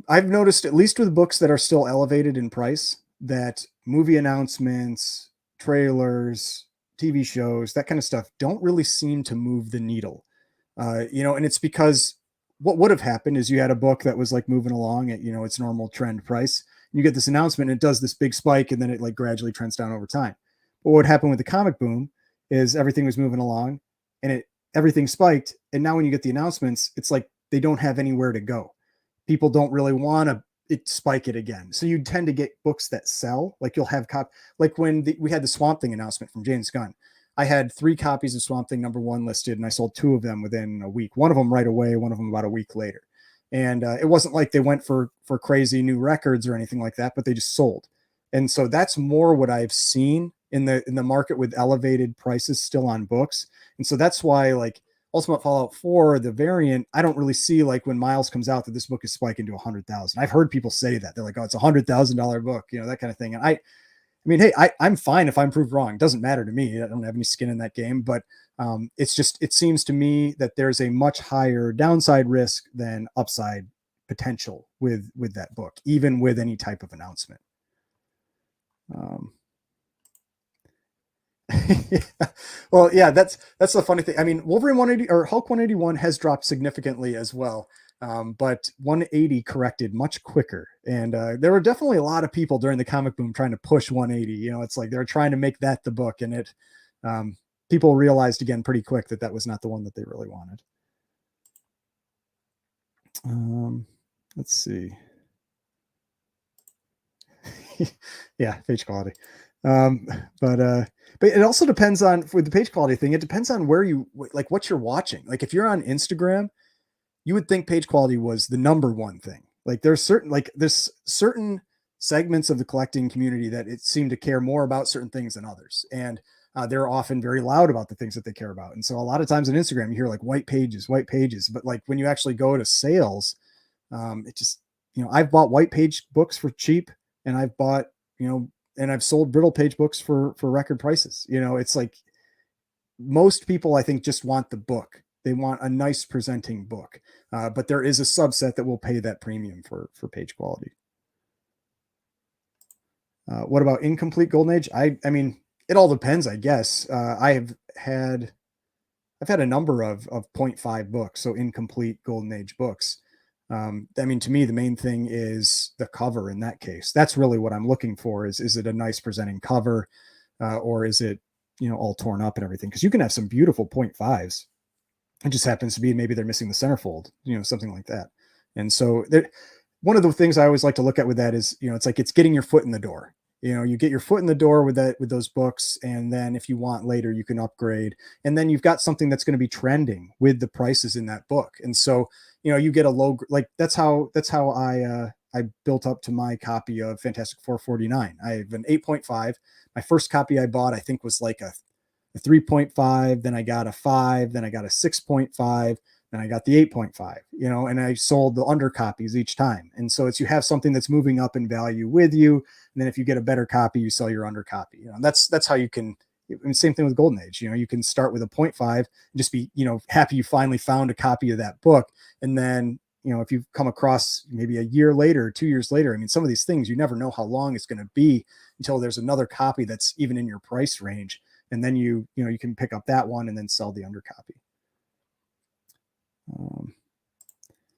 I've noticed, at least with books that are still elevated in price, that movie announcements, trailers, TV shows, that kind of stuff don't really seem to move the needle. And it's because what would have happened is you had a book that was like moving along at, its normal trend price. You get this announcement, and it does this big spike, and then it like gradually trends down over time. But what happened with the comic boom is everything was moving along, and everything spiked. And now when you get the announcements, it's like they don't have anywhere to go. People don't really want to spike it again. So you tend to get books that sell. Like you'll have like when we had the Swamp Thing announcement from James Gunn. I had 3 copies of Swamp Thing #1 listed, and I sold 2 of them within a week. One of them right away, one of them about a week later. And it wasn't like they went for crazy new records or anything like that, but they just sold. And so that's more what I've seen in the market with elevated prices still on books. And so that's why, like, Ultimate Fallout 4, the variant, I don't really see, like, when Miles comes out, that this book is spiking to 100,000. I've heard people say that. They're like, oh, it's $100,000 book, that kind of thing. And I mean, hey, I'm fine if I'm proved wrong. It doesn't matter to me. I don't have any skin in that game, but it's just, it seems to me that there's a much higher downside risk than upside potential with that book, even with any type of announcement. Yeah. Well, yeah, that's the funny thing. I mean, Wolverine 180 or Hulk 181 has dropped significantly as well. But 180 corrected much quicker. And there were definitely a lot of people during the comic boom trying to push 180. It's like they're trying to make that the book, and it people realized again pretty quick that that was not the one that they really wanted. Let's see. Yeah, page quality. But it also depends on, with the page quality thing, it depends on where you, like, what you're watching. Like, if you're on Instagram, you would think page quality was the number one thing. Like, there's certain segments of the collecting community that it seem to care more about certain things than others. And they're often very loud about the things that they care about. And so a lot of times on Instagram, you hear like white pages, but like when you actually go to sales, it just, I've bought white page books for cheap, and I've bought, and I've sold brittle page books for record prices. It's like most people, I think, just want the book. They want a nice presenting book. But there is a subset that will pay that premium for page quality. What about incomplete Golden Age? I mean, it all depends, I guess. I've had a number of 0.5 books, so incomplete Golden Age books. I mean, to me, the main thing is the cover in that case. That's really what I'm looking for. Is it a nice presenting cover, or is it, all torn up and everything? Because you can have some beautiful 0.5s. It just happens to be maybe they're missing the centerfold, something like that. And so one of the things I always like to look at with that is, it's like it's getting your foot in the door. You get your foot in the door with those books, and then if you want later, you can upgrade, and then you've got something that's going to be trending with the prices in that book. And so, you get a low, like that's how I built up to my copy of Fantastic Four 49. I have an 8.5. My first copy I bought, I think, was like a 3.5. Then I got a 5. Then I got a 6.5. Then I got the 8.5, and I sold the under copies each time. And so you have something that's moving up in value with you. And then if you get a better copy, you sell your under copy. That's how you can. And same thing with Golden Age. You can start with a 0.5 and just be, happy you finally found a copy of that book. And then, if you come across maybe a year later, 2 years later, I mean, some of these things, you never know how long it's going to be until there's another copy that's even in your price range. And then you can pick up that one and then sell the under copy.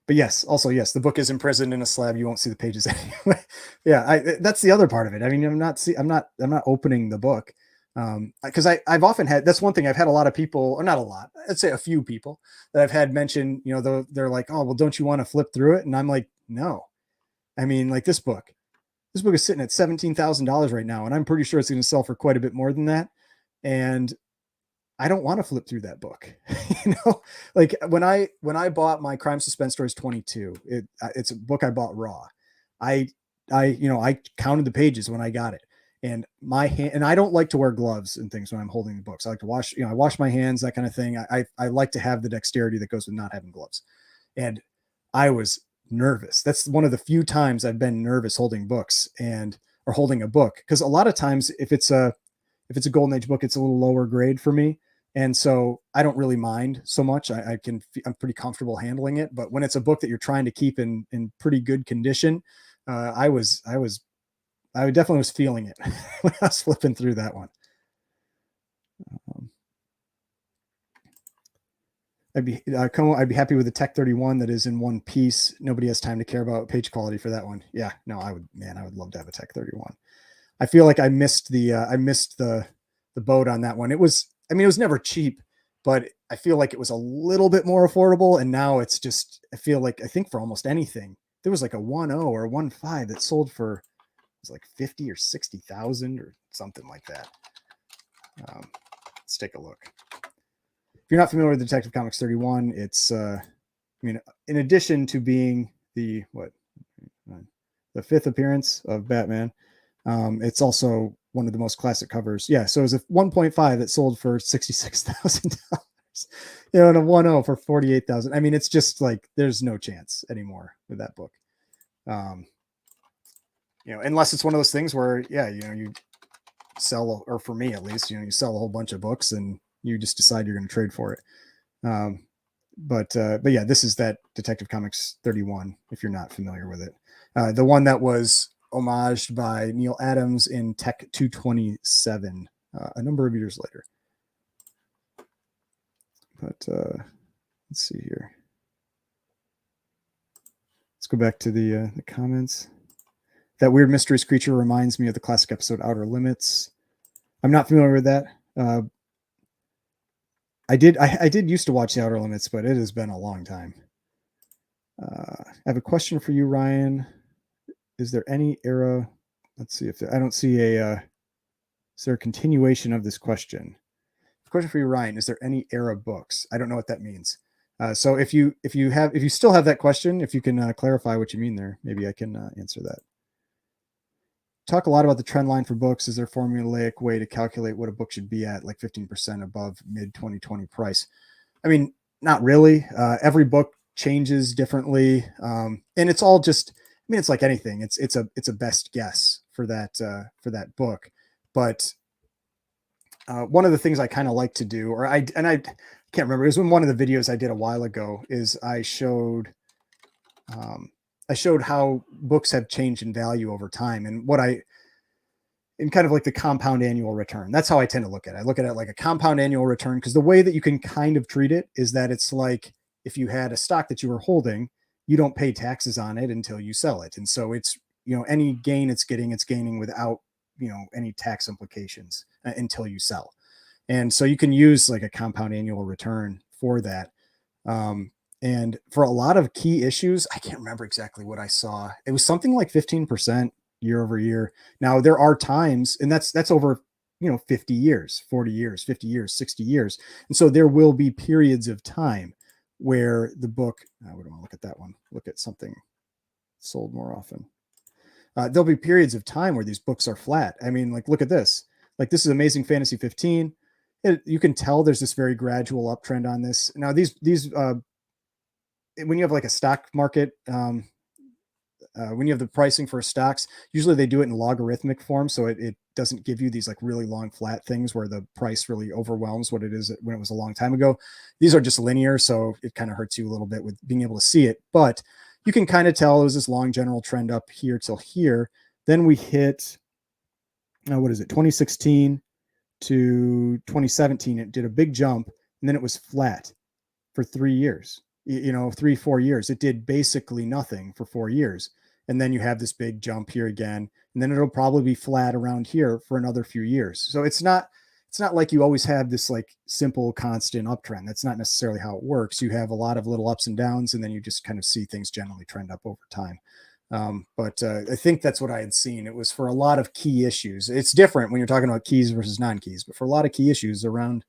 But yes, the book is imprisoned in a slab. You won't see the pages anyway. Yeah, that's the other part of it. I mean, I'm not opening the book, because I've often had, that's one thing I've had a lot of people, or not a lot, I'd say a few people that I've had mention, they're like, oh, well, don't you want to flip through it? And I'm like, no. I mean, like this book is sitting at $17,000 right now, and I'm pretty sure it's going to sell for quite a bit more than that. And I don't want to flip through that book. Like when I bought my Crime Suspense Stories 22, it's a book I bought raw. I counted the pages when I got it, and my hand, and I don't like to wear gloves and things when I'm holding the books. I like to wash, I wash my hands, that kind of thing. I like to have the dexterity that goes with not having gloves. And I was nervous. That's one of the few times I've been nervous holding books or holding a book. Cause a lot of times if it's a Golden Age book, it's a little lower grade for me. And so I don't really mind so much. I'm pretty comfortable handling it. But when it's a book that you're trying to keep in pretty good condition, I definitely was feeling it when I was flipping through that one. I'd be happy with the Tech 31 that is in one piece. Nobody has time to care about page quality for that one. Yeah, no, I would love to have a Tech 31. I feel like I missed the boat on that one. It was never cheap, but I feel like it was a little bit more affordable. And now it's just, I think for almost anything, there was like a 1.0 or a 1.5 that sold for, it was like 50 or 60,000 or something like that. Let's take a look. If you're not familiar with Detective Comics 31, it's, in addition to being the fifth appearance of Batman, it's also one of the most classic covers. Yeah, so it was a 1.5 that sold for $66,000. And a 1.0 for 48,000. I mean, it's just like there's no chance anymore with that book. Unless it's one of those things where, you sell, or for me at least, you sell a whole bunch of books and you just decide you're going to trade for it. But yeah, this is that Detective Comics 31, if you're not familiar with it. The one that was homaged by Neil Adams in Tech 227 a number of years later. But let's see here. Let's go back to the comments. That weird mysteries creature reminds me of the classic episode Outer Limits. I'm not familiar with that. I did used to watch the Outer Limits, but it has been a long time. I have a question for you, Ryan. Is there any era? Let's see if I don't see a. Is there a continuation of this question? Question for you, Ryan. Is there any era books? I don't know what that means. So if you still have that question, if you can clarify what you mean there, maybe I can answer that. Talk a lot about the trend line for books. Is there a formulaic way to calculate what a book should be at, like 15% above mid 2020 price? I mean, not really. Every book changes differently, and it's all just. I mean, it's like anything. It's a best guess for that book. But one of the things I kind of like to do, I can't remember. It was in one of the videos I did a while ago. Is I showed how books have changed in value over time, and in kind of like the compound annual return. That's how I tend to look at it. I look at it like a compound annual return, because the way that you can kind of treat it is that it's like if you had a stock that you were holding, you don't pay taxes on it until you sell it. And so it's, any gain it's gaining without, any tax implications until you sell. And so you can use like a compound annual return for that. And for a lot of key issues, I can't remember exactly what I saw. It was something like 15% year over year. Now there are times, and that's over, 50 years, 40 years, 50 years, 60 years. And so there will be periods of time where the book, I wouldn't want to look at that one, look at something sold more often. There'll be periods of time where these books are flat. I mean, like, look at this. Like, this is Amazing Fantasy 15. You can tell there's this very gradual uptrend on this. Now, these when you have like a stock market, when you have the pricing for stocks, usually they do it in logarithmic form. So it doesn't give you these like really long flat things where the price really overwhelms what it is when it was a long time ago. These are just linear. So it kind of hurts you a little bit with being able to see it, but you can kind of tell it was this long general trend up here till here. Then we hit, 2016 to 2017. It did a big jump, and then it was flat for 3 years, 3-4 years. It did basically nothing for 4 years. And then you have this big jump here again, and then it'll probably be flat around here for another few years. So it's not like you always have this like simple constant uptrend. That's not necessarily how it works. You have a lot of little ups and downs, and then you just kind of see things generally trend up over time. But I think that's what I had seen. It was for a lot of key issues. It's different when you're talking about keys versus non-keys, but for a lot of key issues, around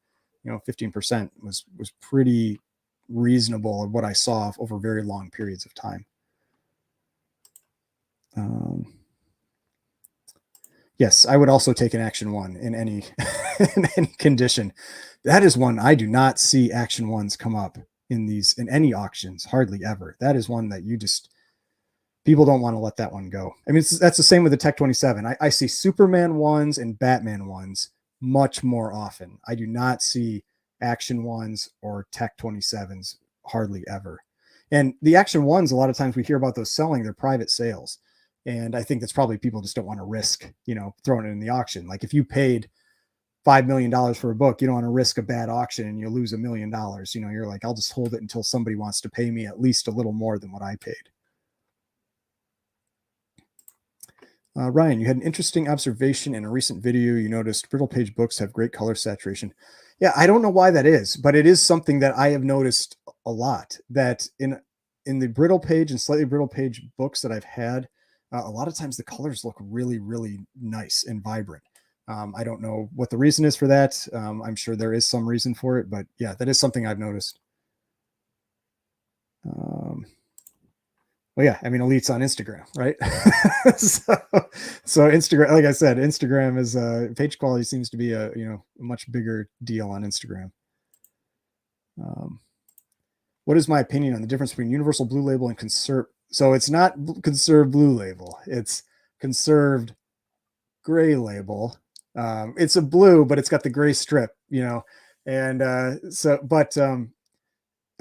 15% was pretty reasonable of what I saw over very long periods of time. Yes, I would also take an Action 1 in any in any condition. That is one I do not see Action 1s come up in any auctions, hardly ever. That is one that people don't want to let that one go. I mean, that's the same with the Tech 27. I see Superman 1s and Batman 1s much more often. I do not see Action 1s or Tech 27s hardly ever. And the Action 1s, a lot of times we hear about those selling, they're private sales. And I think that's probably people just don't want to risk, throwing it in the auction. Like if you paid $5 million for a book, you don't want to risk a bad auction and you lose $1 million. You're like, I'll just hold it until somebody wants to pay me at least a little more than what I paid. Ryan, you had an interesting observation in a recent video. You noticed brittle page books have great color saturation. Yeah, I don't know why that is, but it is something that I have noticed a lot, that in the brittle page and slightly brittle page books that I've had, a lot of times the colors look really, really nice and vibrant. I don't know what the reason is for that. I'm sure there is some reason for it, but yeah, that is something I've noticed. Well, yeah, I mean, Elite's on Instagram, right? so, so Instagram, like I said, Instagram is page quality seems to be a much bigger deal on Instagram. Um, what is my opinion on the difference between Universal Blue Label and conserved? So it's not conserved Blue Label; it's conserved Gray Label. It's a blue, but it's got the gray strip, and I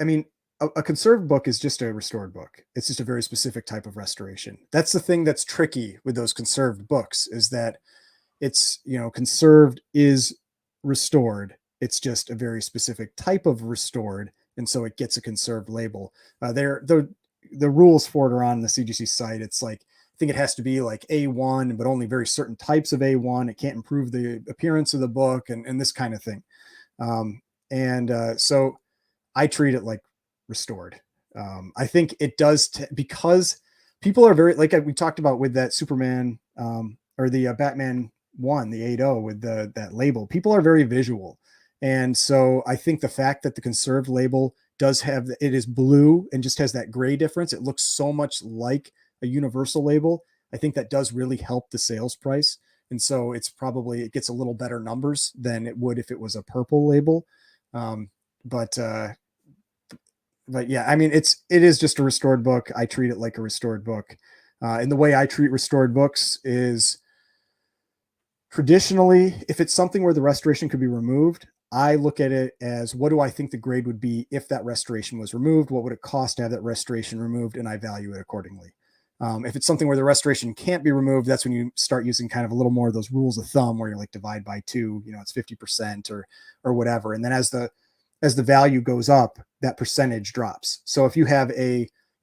mean, a conserved book is just a restored book. It's just a very specific type of restoration. That's the thing that's tricky with those conserved books is that it's, conserved is restored. It's just a very specific type of restored. And so it gets a conserved label. The rules for it are on the CGC site. It's like, I think it has to be like A1, but only very certain types of A1. It can't improve the appearance of the book and this kind of thing. So I treat it like restored. I think it does because people are very, like we talked about with that Superman or the Batman 1, the 8.0 with that label. People are very visual. And so I think the fact that the conserved label it is blue and just has that gray difference. It looks so much like a universal label. I think that does really help the sales price. And so it gets a little better numbers than it would if it was a purple label. But yeah, I mean, it is just a restored book. I treat it like a restored book. And the way I treat restored books is traditionally, if it's something where the restoration could be removed, I look at it as what do I think the grade would be if that restoration was removed? What would it cost to have that restoration removed? And I value it accordingly. If it's something where the restoration can't be removed, that's when you start using kind of a little more of those rules of thumb where you're like divide by 2, it's 50% or whatever. And then as the value goes up, that percentage drops. So if you have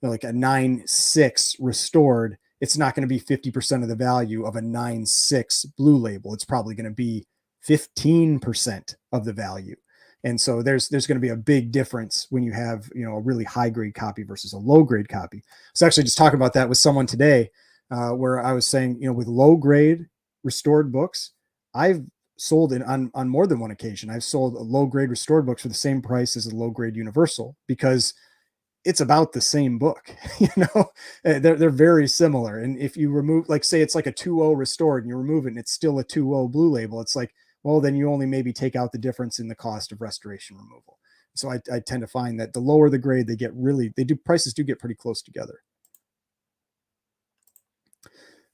like a 9.6 restored, it's not going to be 50% of the value of a 9.6 blue label. It's probably going to be 15% of the value. And so there's going to be a big difference when you have, a really high grade copy versus a low grade copy. I was actually just talking about that with someone today, where I was saying, with low grade restored books, I've sold on more than one occasion. I've sold a low grade restored books for the same price as a low grade universal because it's about the same book. They're very similar. And if you remove, like, say it's like a 2.0 restored and you remove it and it's still a 2.0 blue label, it's like, well, then you only maybe take out the difference in the cost of restoration removal. So I tend to find that the lower the grade, prices do get pretty close together.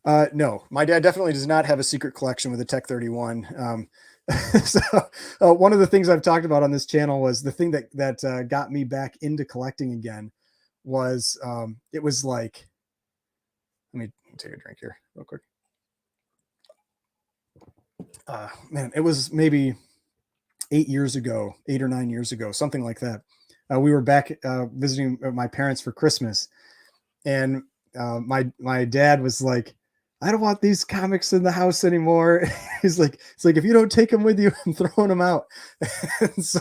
No, my dad definitely does not have a secret collection with a Tech 31. So one of the things I've talked about on this channel was the thing that got me back into collecting again was it was like, let me take a drink here real quick. Man, it was maybe 8 or 9 years ago, something like that. We were back visiting my parents for Christmas, and my dad was like, I don't want these comics in the house anymore. It's like, if you don't take them with you, I'm throwing them out. so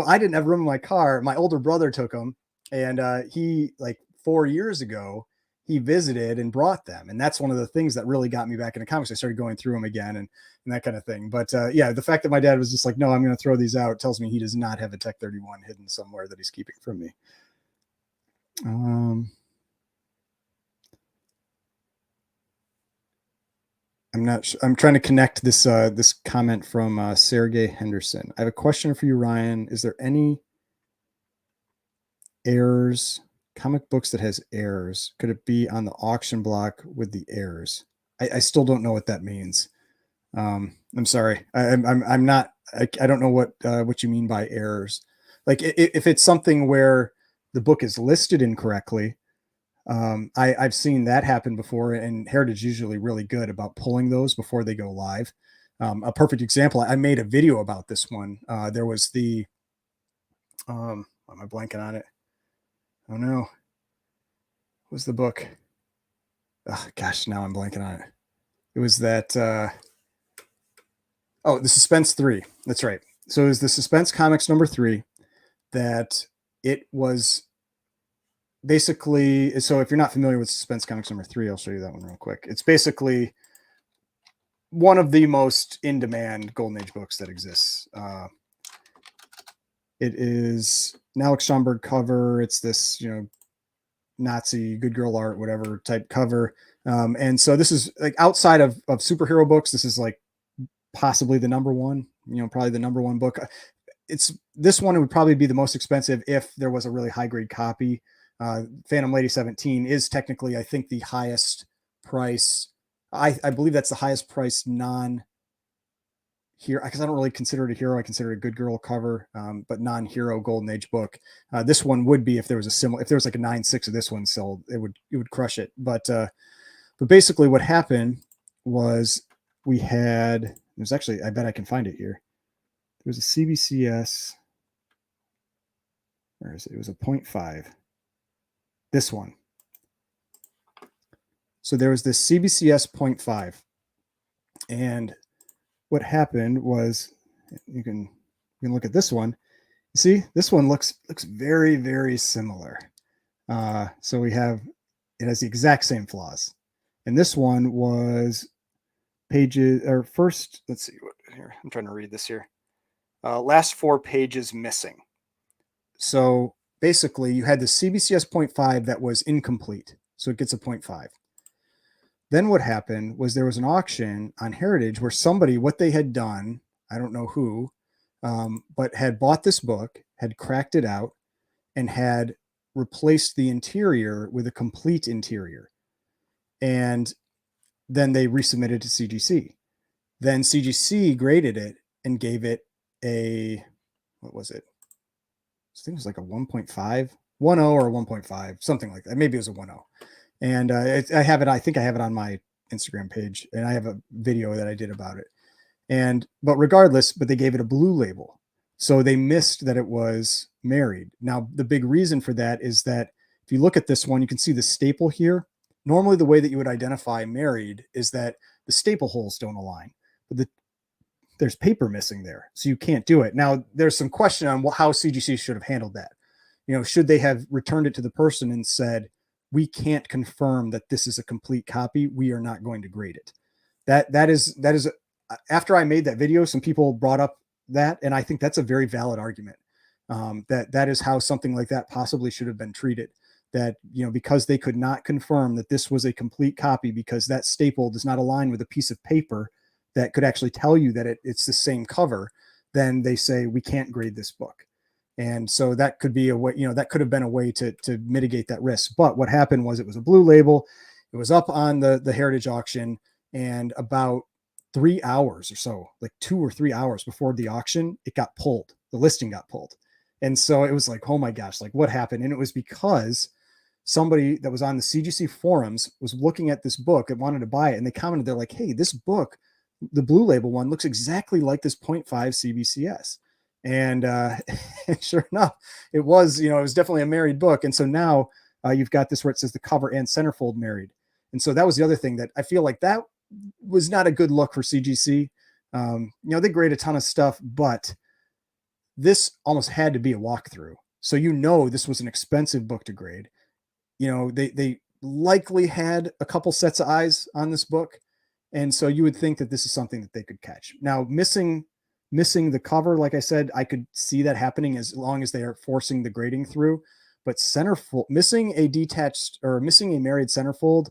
I didn't have room in my car. My older brother took them, and he, like 4 years ago, he visited and brought them. And that's one of the things that really got me back into comics. I started going through them again and that kind of thing. But yeah, the fact that my dad was just like, no, I'm going to throw these out tells me he does not have a Tech 31 hidden somewhere that he's keeping from me. I'm not sure. I'm trying to connect this this comment from Sergey Henderson. I have a question for you, Ryan. Is there any errors, comic books that has errors? Could it be on the auction block with the errors? I still don't know what that means. I'm sorry. I'm not. I don't know what you mean by errors. Like if it's something where the book is listed incorrectly, I've seen that happen before, and Heritage is usually really good about pulling those before they go live. A perfect example, I made a video about this one. There was the, am I blanking on it? Oh no. What was the book? Oh gosh, now I'm blanking on it. It was that, the Suspense 3. That's right. So it was the Suspense Comics number 3 that it was basically, so if you're not familiar with Suspense Comics number 3, I'll show you that one real quick. It's basically one of the most in-demand Golden Age books that exists. It is an Alex Schomburg cover. It's this, Nazi good girl art, whatever type cover. And so this is like outside of superhero books, this is like possibly the number one, probably the number one book. It's this one, it would probably be the most expensive if there was a really high grade copy. Phantom Lady 17 is technically, I think, the highest price. I believe that's the highest price non-hero, because I don't really consider it a hero. I consider it a good girl cover, but non-hero Golden Age book. This one would be if there was a similar, if there was like a 9.6 of this one sold, it would crush it. But basically what happened was there's actually, I bet I can find it here. There was a CBCS. Where is it? It was a 0.5. This one. So there was this CBCS 0.5. And what happened was, you can look at this one. You see, this one looks very, very similar. So it has the exact same flaws. And this one was pages, or first, let's see what here. I'm trying to read this here. Last 4 pages missing. So basically you had the CBCS 0.5 that was incomplete. So it gets a 0.5. Then what happened was there was an auction on Heritage where somebody, what they had done, I don't know who, but had bought this book, had cracked it out, and had replaced the interior with a complete interior. And then they resubmitted to CGC. Then CGC graded it and gave it a, what was it? I think it was like a 1.5, 1.0 or 1.5, something like that. Maybe it was a 1.0. And I have it. I think I have it on my Instagram page, and I have a video that I did about it. But regardless, they gave it a blue label. So they missed that it was married. Now, the big reason for that is that if you look at this one, you can see the staple here. Normally, the way that you would identify married is that the staple holes don't align, but there's paper missing there. So you can't do it. Now, there's some question on how CGC should have handled that. Should they have returned it to the person and said, we can't confirm that this is a complete copy. We are not going to grade it. That is after I made that video, some people brought up that, and I think that's a very valid argument. That is how something like that possibly should have been treated. That, because they could not confirm that this was a complete copy because that staple does not align with a piece of paper that could actually tell you that it's the same cover, then they say we can't grade this book. And so that could be a way, that could have been a way to mitigate that risk. But what happened was it was a blue label. It was up on the Heritage auction, and about 3 hours or so, like 2 or 3 hours before the auction, it got pulled. The listing got pulled. And so it was like, oh my gosh, like what happened? And it was because somebody that was on the CGC forums was looking at this book and wanted to buy it. And they commented, they're like, hey, this book, the blue label one, looks exactly like this 0.5 CBCS. And sure enough, it was, it was definitely a married book. And so now you've got this where it says the cover and centerfold married. And so that was the other thing that I feel like that was not a good look for CGC. They grade a ton of stuff, but this almost had to be a walkthrough. So, this was an expensive book to grade. They likely had a couple sets of eyes on this book. And so you would think that this is something that they could catch. Now, missing the cover, like I said, I could see that happening as long as they are forcing the grading through. But centerfold, missing a detached or missing a married centerfold,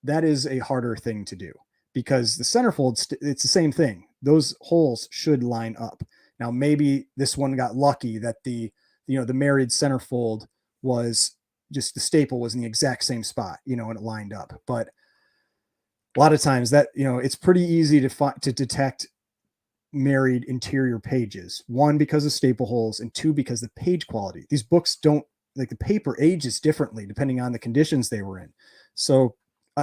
that is a harder thing to do, because the centerfold, it's the same thing. Those holes should line up. Now, maybe this one got lucky that the married centerfold was just, the staple was in the exact same spot, and it lined up. But a lot of times that, it's pretty easy to detect married interior pages. One, because of staple holes, and two, because the page quality. These books don't, like, the paper ages differently depending on the conditions they were in. So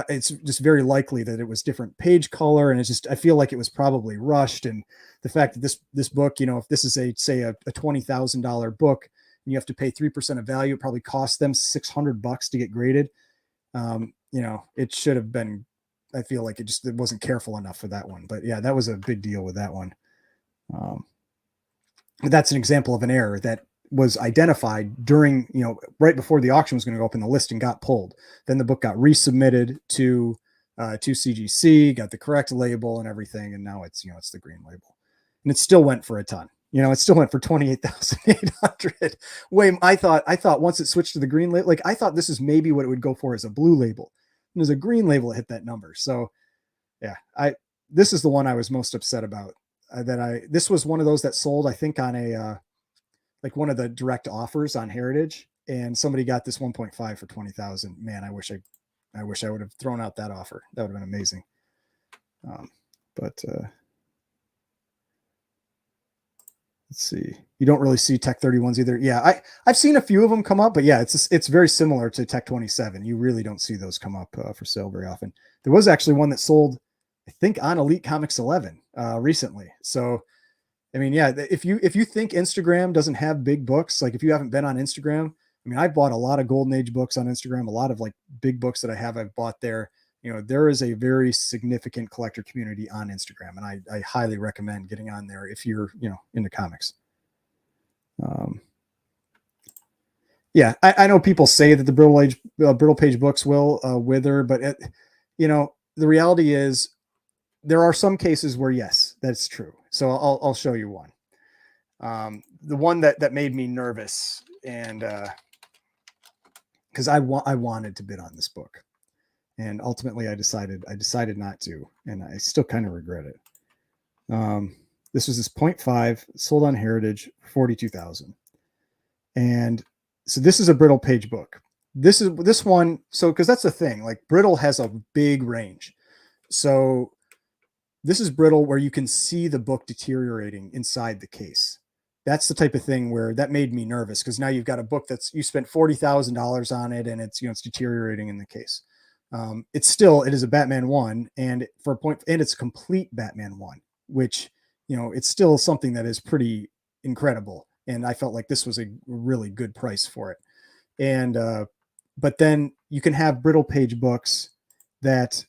it's just very likely that it was different page color. And it's just, I feel like it was probably rushed. And the fact that this book, if this is a $20,000 book and you have to pay 3% of value, it probably cost them $600 to get graded. It should have been, I feel like it wasn't careful enough for that one. But yeah, that was a big deal with that one. That's an example of an error that was identified during, right before the auction was going to go up and the listing got pulled. Then the book got resubmitted to CGC, got the correct label and everything. And now it's, it's the green label, and it still went for a ton. It still went for 28,800. I thought once it switched to the green label, like I thought this is maybe what it would go for as a blue label. And as a green label, it hit that number. So yeah, this is the one I was most upset about. This was one of those that sold, I think, on a like one of the direct offers on Heritage, and somebody got this 1.5 for 20,000. Man, I wish I would have thrown out that offer. That would have been amazing. But let's see. You don't really see Tech 31s either. Yeah, I've seen a few of them come up, but yeah, it's very similar to Tech 27. You really don't see those come up for sale very often. There was actually one that sold, I think, on Elite Comics 11 recently. So, I mean, yeah, if you think Instagram doesn't have big books, like if you haven't been on Instagram, I mean, I've bought a lot of Golden Age books on Instagram, a lot of like big books that I've bought there. There is a very significant collector community on Instagram, and I highly recommend getting on there if you're, into comics. Yeah, I know people say that the brittle page books will wither, but the reality is there are some cases where yes, that's true. So I'll show you one. The one that made me nervous, and because I wanted to bid on this book, and ultimately I decided not to, and I still kind of regret it. This was this 0.5 sold on Heritage, 42,000, and so this is a brittle page book. This one. So because that's the thing, like brittle has a big range. So this is brittle where you can see the book deteriorating inside the case. That's the type of thing where that made me nervous, because now you've got a book you spent $40,000 on it, and it's deteriorating in the case. It is a Batman 1, and it's a complete Batman 1, which, it's still something that is pretty incredible. And I felt like this was a really good price for it. And, but then you can have brittle page books that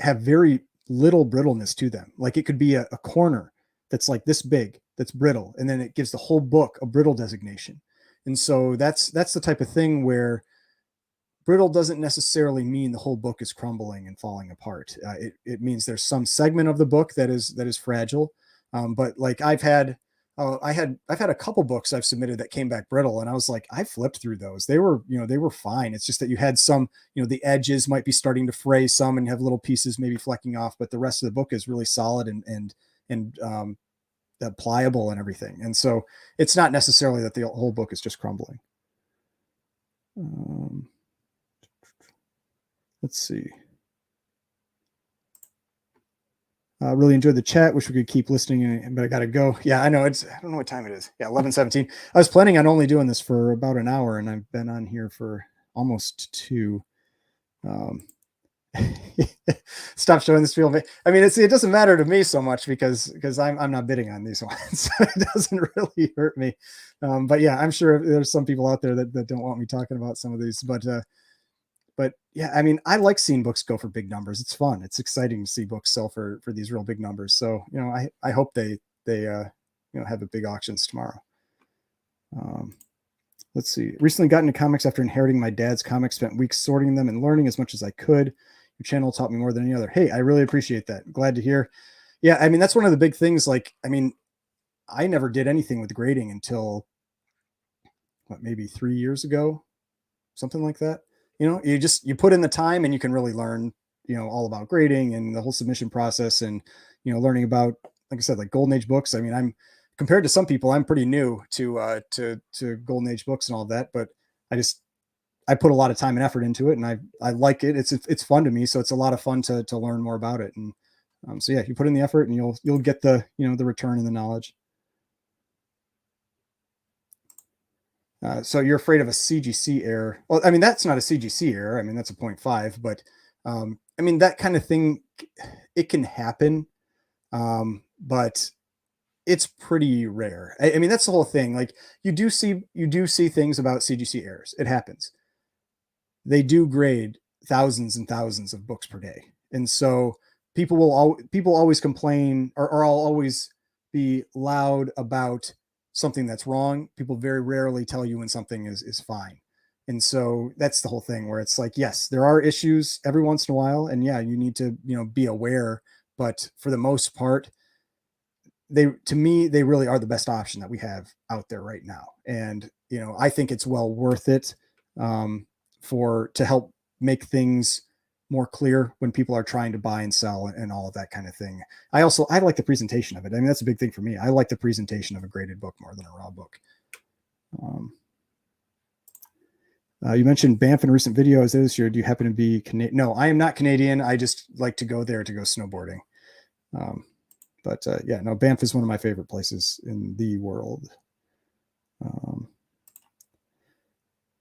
have very little brittleness to them. Like it could be a corner that's like this big, that's brittle, and then it gives the whole book a brittle designation. And so that's the type of thing where brittle doesn't necessarily mean the whole book is crumbling and falling apart. It means there's some segment of the book that is fragile. But like I've had a couple books I've submitted that came back brittle, and I was like, I flipped through those. They were fine. It's just that you had some, the edges might be starting to fray some and have little pieces maybe flecking off, but the rest of the book is really solid and pliable and everything. And so it's not necessarily that the whole book is just crumbling. Let's see. Really enjoyed the chat. Wish we could keep listening, but I got to go. Yeah, I know. I don't know what time it is. Yeah, 11:17. I was planning on only doing this for about an hour, and I've been on here for almost 2. Stop showing this field. I mean, it doesn't matter to me so much because I'm not bidding on these ones. So it doesn't really hurt me. But yeah, I'm sure there's some people out there that don't want me talking about some of these, but yeah, I mean, I like seeing books go for big numbers. It's fun. It's exciting to see books sell for these real big numbers. So, I hope they have a big auctions tomorrow. Let's see. Recently got into comics after inheriting my dad's comics, spent weeks sorting them and learning as much as I could. Your channel taught me more than any other. Hey, I really appreciate that. Glad to hear. Yeah, I mean, that's one of the big things. Like, I mean, I never did anything with grading until maybe 3 years ago, something like that. You put in the time and you can really learn, all about grading and the whole submission process, and, learning about, like I said, like Golden Age books. I mean, I'm compared to some people, I'm pretty new to Golden Age books and all that, but I put a lot of time and effort into it, and I like it. It's fun to me. So it's a lot of fun to learn more about it. And so yeah, you put in the effort and you'll get the return and the knowledge. So you're afraid of a CGC error. Well, I mean, that's not a CGC error. I mean, that's a 0.5, but I mean, that kind of thing, it can happen, but it's pretty rare. I mean, that's the whole thing. Like you do see things about CGC errors. It happens. They do grade thousands and thousands of books per day. And so people always complain or I'll always be loud about something that's wrong. People very rarely tell you when something is fine. And so that's the whole thing where it's like, yes, there are issues every once in a while. And yeah, you need to, be aware, but for the most part, to me, they really are the best option that we have out there right now. And, I think it's well worth it, to help make things more clear when people are trying to buy and sell and all of that kind of thing. I like the presentation of it. I mean, that's a big thing for me. I like the presentation of a graded book more than a raw book. You mentioned Banff in a recent video. Is this year? Do you happen to be Canadian? No, I am not Canadian. I just like to go there to go snowboarding. But yeah, no, Banff is one of my favorite places in the world.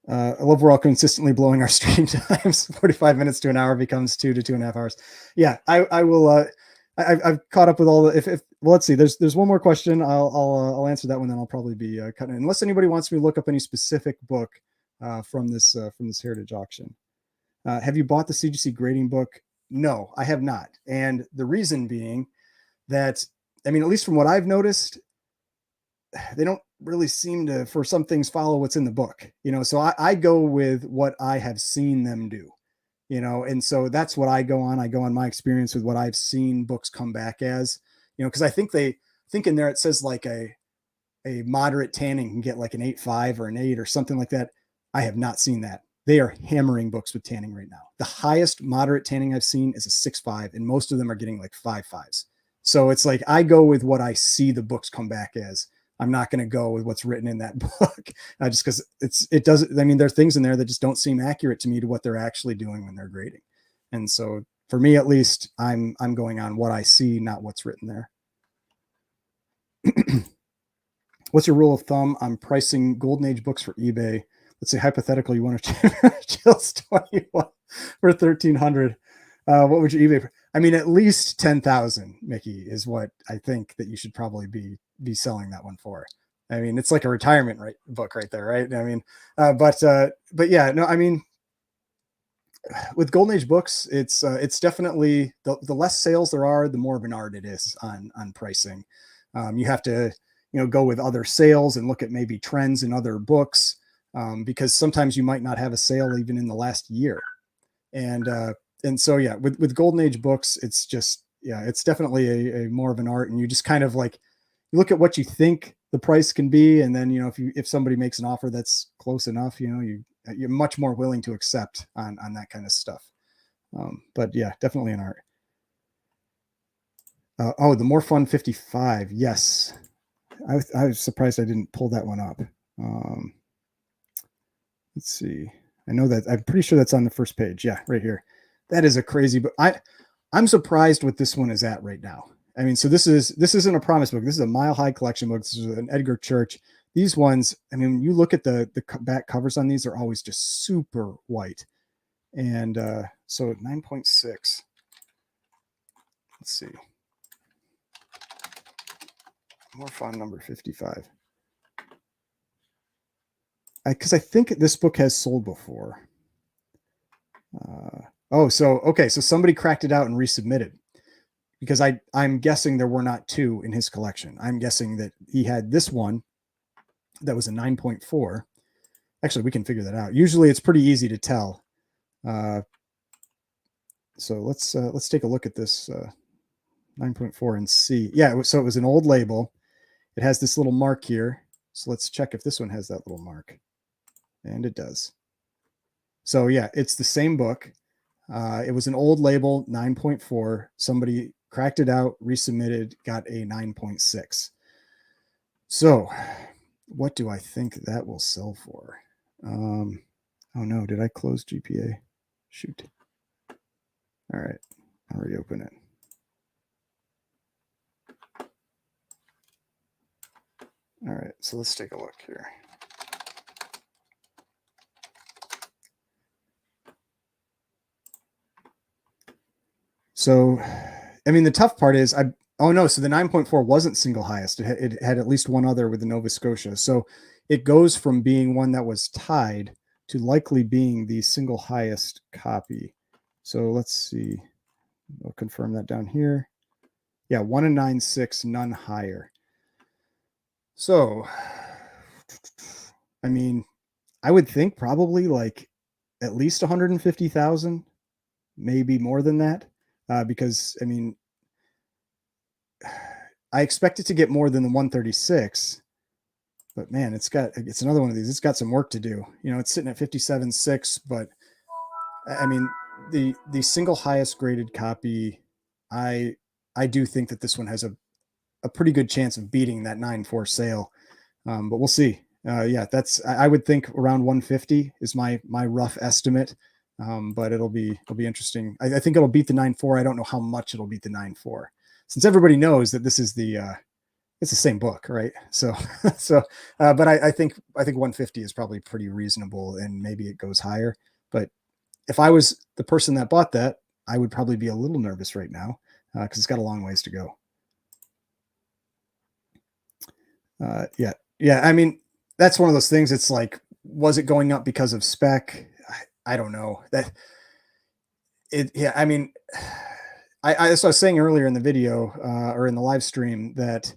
I love we're all consistently blowing our stream times. 45 minutes to an hour becomes 2 to 2.5 hours. Yeah, I will. I've caught up with all the. Well, let's see. There's one more question. I'll answer that one. Then I'll probably be cutting it. Unless anybody wants me to look up any specific book from this Heritage auction. Have you bought the CGC grading book? No, I have not. And the reason being that, I mean, at least from what I've noticed, they don't really seem to, for some things, follow what's in the book, so I go with what I have seen them do, and so that's what I go on my experience with what I've seen books come back as, because I think in there it says like a moderate tanning can get like an 8.5 or an 8 or something like that. I have not seen that. They are hammering books with tanning right now. The highest moderate tanning I've seen is a 6.5, and most of them are getting like 5.5s. So it's like I go with what I see the books come back as. I'm not going to go with what's written in that book, just because it doesn't. I mean, there are things in there that just don't seem accurate to me to what they're actually doing when they're grading. And so, for me at least, I'm going on what I see, not what's written there. What's your rule of thumb on pricing Golden Age books for eBay? Let's say hypothetical, you want to Chills 21 for 1,300. What would your eBay? I mean, at least 10,000, Mickey, is what I think that you should probably be selling that one for. I mean, it's like a retirement book right there, right? I mean, but yeah, no, I mean, with Golden Age books, it's definitely the less sales there are, the more of an art it is on pricing. You have to, go with other sales and look at maybe trends in other books, because sometimes you might not have a sale even in the last year. And so, yeah, with Golden Age books, it's just, yeah, it's definitely a more of an art. And you just kind of like, you look at what you think the price can be. And then, if somebody makes an offer that's close enough, you're much more willing to accept on that kind of stuff. But yeah, definitely an art. The More Fun 55. Yes. I was surprised I didn't pull that one up. Let's see. I know that I'm pretty sure that's on the first page. Yeah, right here. That is a crazy book. I'm surprised what this one is at right now. I mean, so this isn't a promise book. This is a Mile High collection book. This is an Edgar Church. These ones, I mean, when you look at the back covers on these, they're always just super white. And so 9.6. Let's see. More Fun number 55. Because I think this book has sold before. So somebody cracked it out and resubmitted, because I'm guessing there were not two in his collection. I'm guessing that he had this one that was a 9.4. Actually, we can figure that out. Usually it's pretty easy to tell. So let's take a look at this 9.4 and see. Yeah, so it was an old label. It has this little mark here. So let's check if this one has that little mark. And it does. So yeah, it's the same book. It was an old label, 9.4. Somebody cracked it out, resubmitted, got a 9.6. So what do I think that will sell for? Oh no, did I close GPA? Shoot. All right, I'll reopen it. All right, so let's take a look here. So, I mean, the tough part is so the 9.4 wasn't single highest. It had at least one other with the Nova Scotia. So it goes from being one that was tied to likely being the single highest copy. So let's see. I'll confirm that down here. Yeah, 1 and 9.6, none higher. So, I mean, I would think probably like at least 150,000, maybe more than that. Because I mean, I expect it to get more than the 136, but man, it's another one of these. It's got some work to do. You know, it's sitting at 57.6, but I mean, the single highest graded copy, I do think that this one has a pretty good chance of beating that 9.4 sale. But we'll see. Yeah, I would think around 150 is my rough estimate. But it'll be interesting. I think it'll beat the 9.4. I don't know how much it'll beat the 9.4, since everybody knows that this is it's the same book, right? So but I think 150 is probably pretty reasonable, and maybe it goes higher. But if I was the person that bought that, I would probably be a little nervous right now, because it's got a long ways to go. Yeah. I mean, that's one of those things. It's like, was it going up because of spec? I don't know that it. Yeah, I mean, as I was saying earlier in the video, or in the live stream, that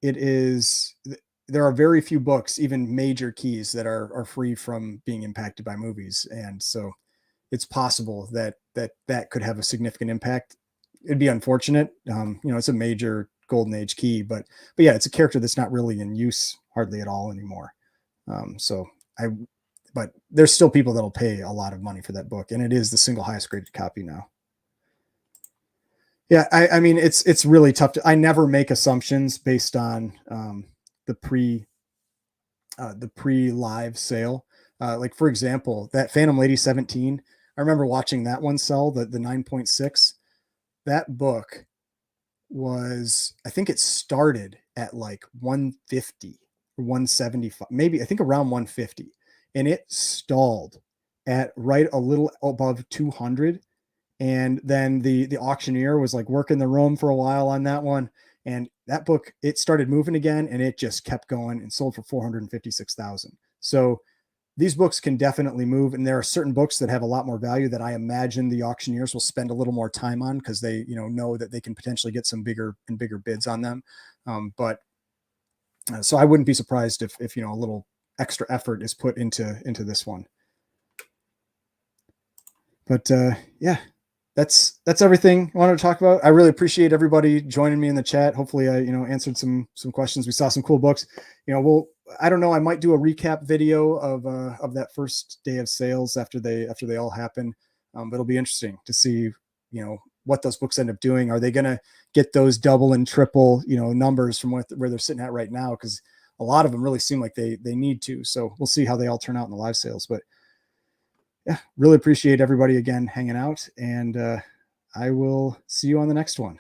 there are very few books, even major keys, that are free from being impacted by movies, and so it's possible that could have a significant impact. It'd be unfortunate. It's a major golden age key, but yeah, it's a character that's not really in use hardly at all anymore. But there's still people that'll pay a lot of money for that book, and it is the single highest graded copy now. Yeah, I mean, it's really tough I never make assumptions based on the pre-live sale. Like, for example, that Phantom Lady 17, I remember watching that one sell, the 9.6. That book was, I think it started at like 150 or 175, maybe, I think around 150, and it stalled at right a little above 200. And then the auctioneer was like working the room for a while on that one, and that book, it started moving again, and it just kept going and sold for 456,000. So these books can definitely move, and there are certain books that have a lot more value that I imagine the auctioneers will spend a little more time on, because they know that they can potentially get some bigger bids on them. So I wouldn't be surprised if a little extra effort is put into this one. But yeah, that's everything I wanted to talk about. I really appreciate everybody joining me in the chat. Hopefully I answered some questions. We saw some cool books. I don't know, I might do a recap video of that first day of sales after they all happen. But it'll be interesting to see what those books end up doing. Are they going to get those double and triple numbers from where they're sitting at right now? Because a lot of them really seem like they need to. So we'll see how they all turn out in the live sales. But yeah, really appreciate everybody again hanging out, and I will see you on the next one.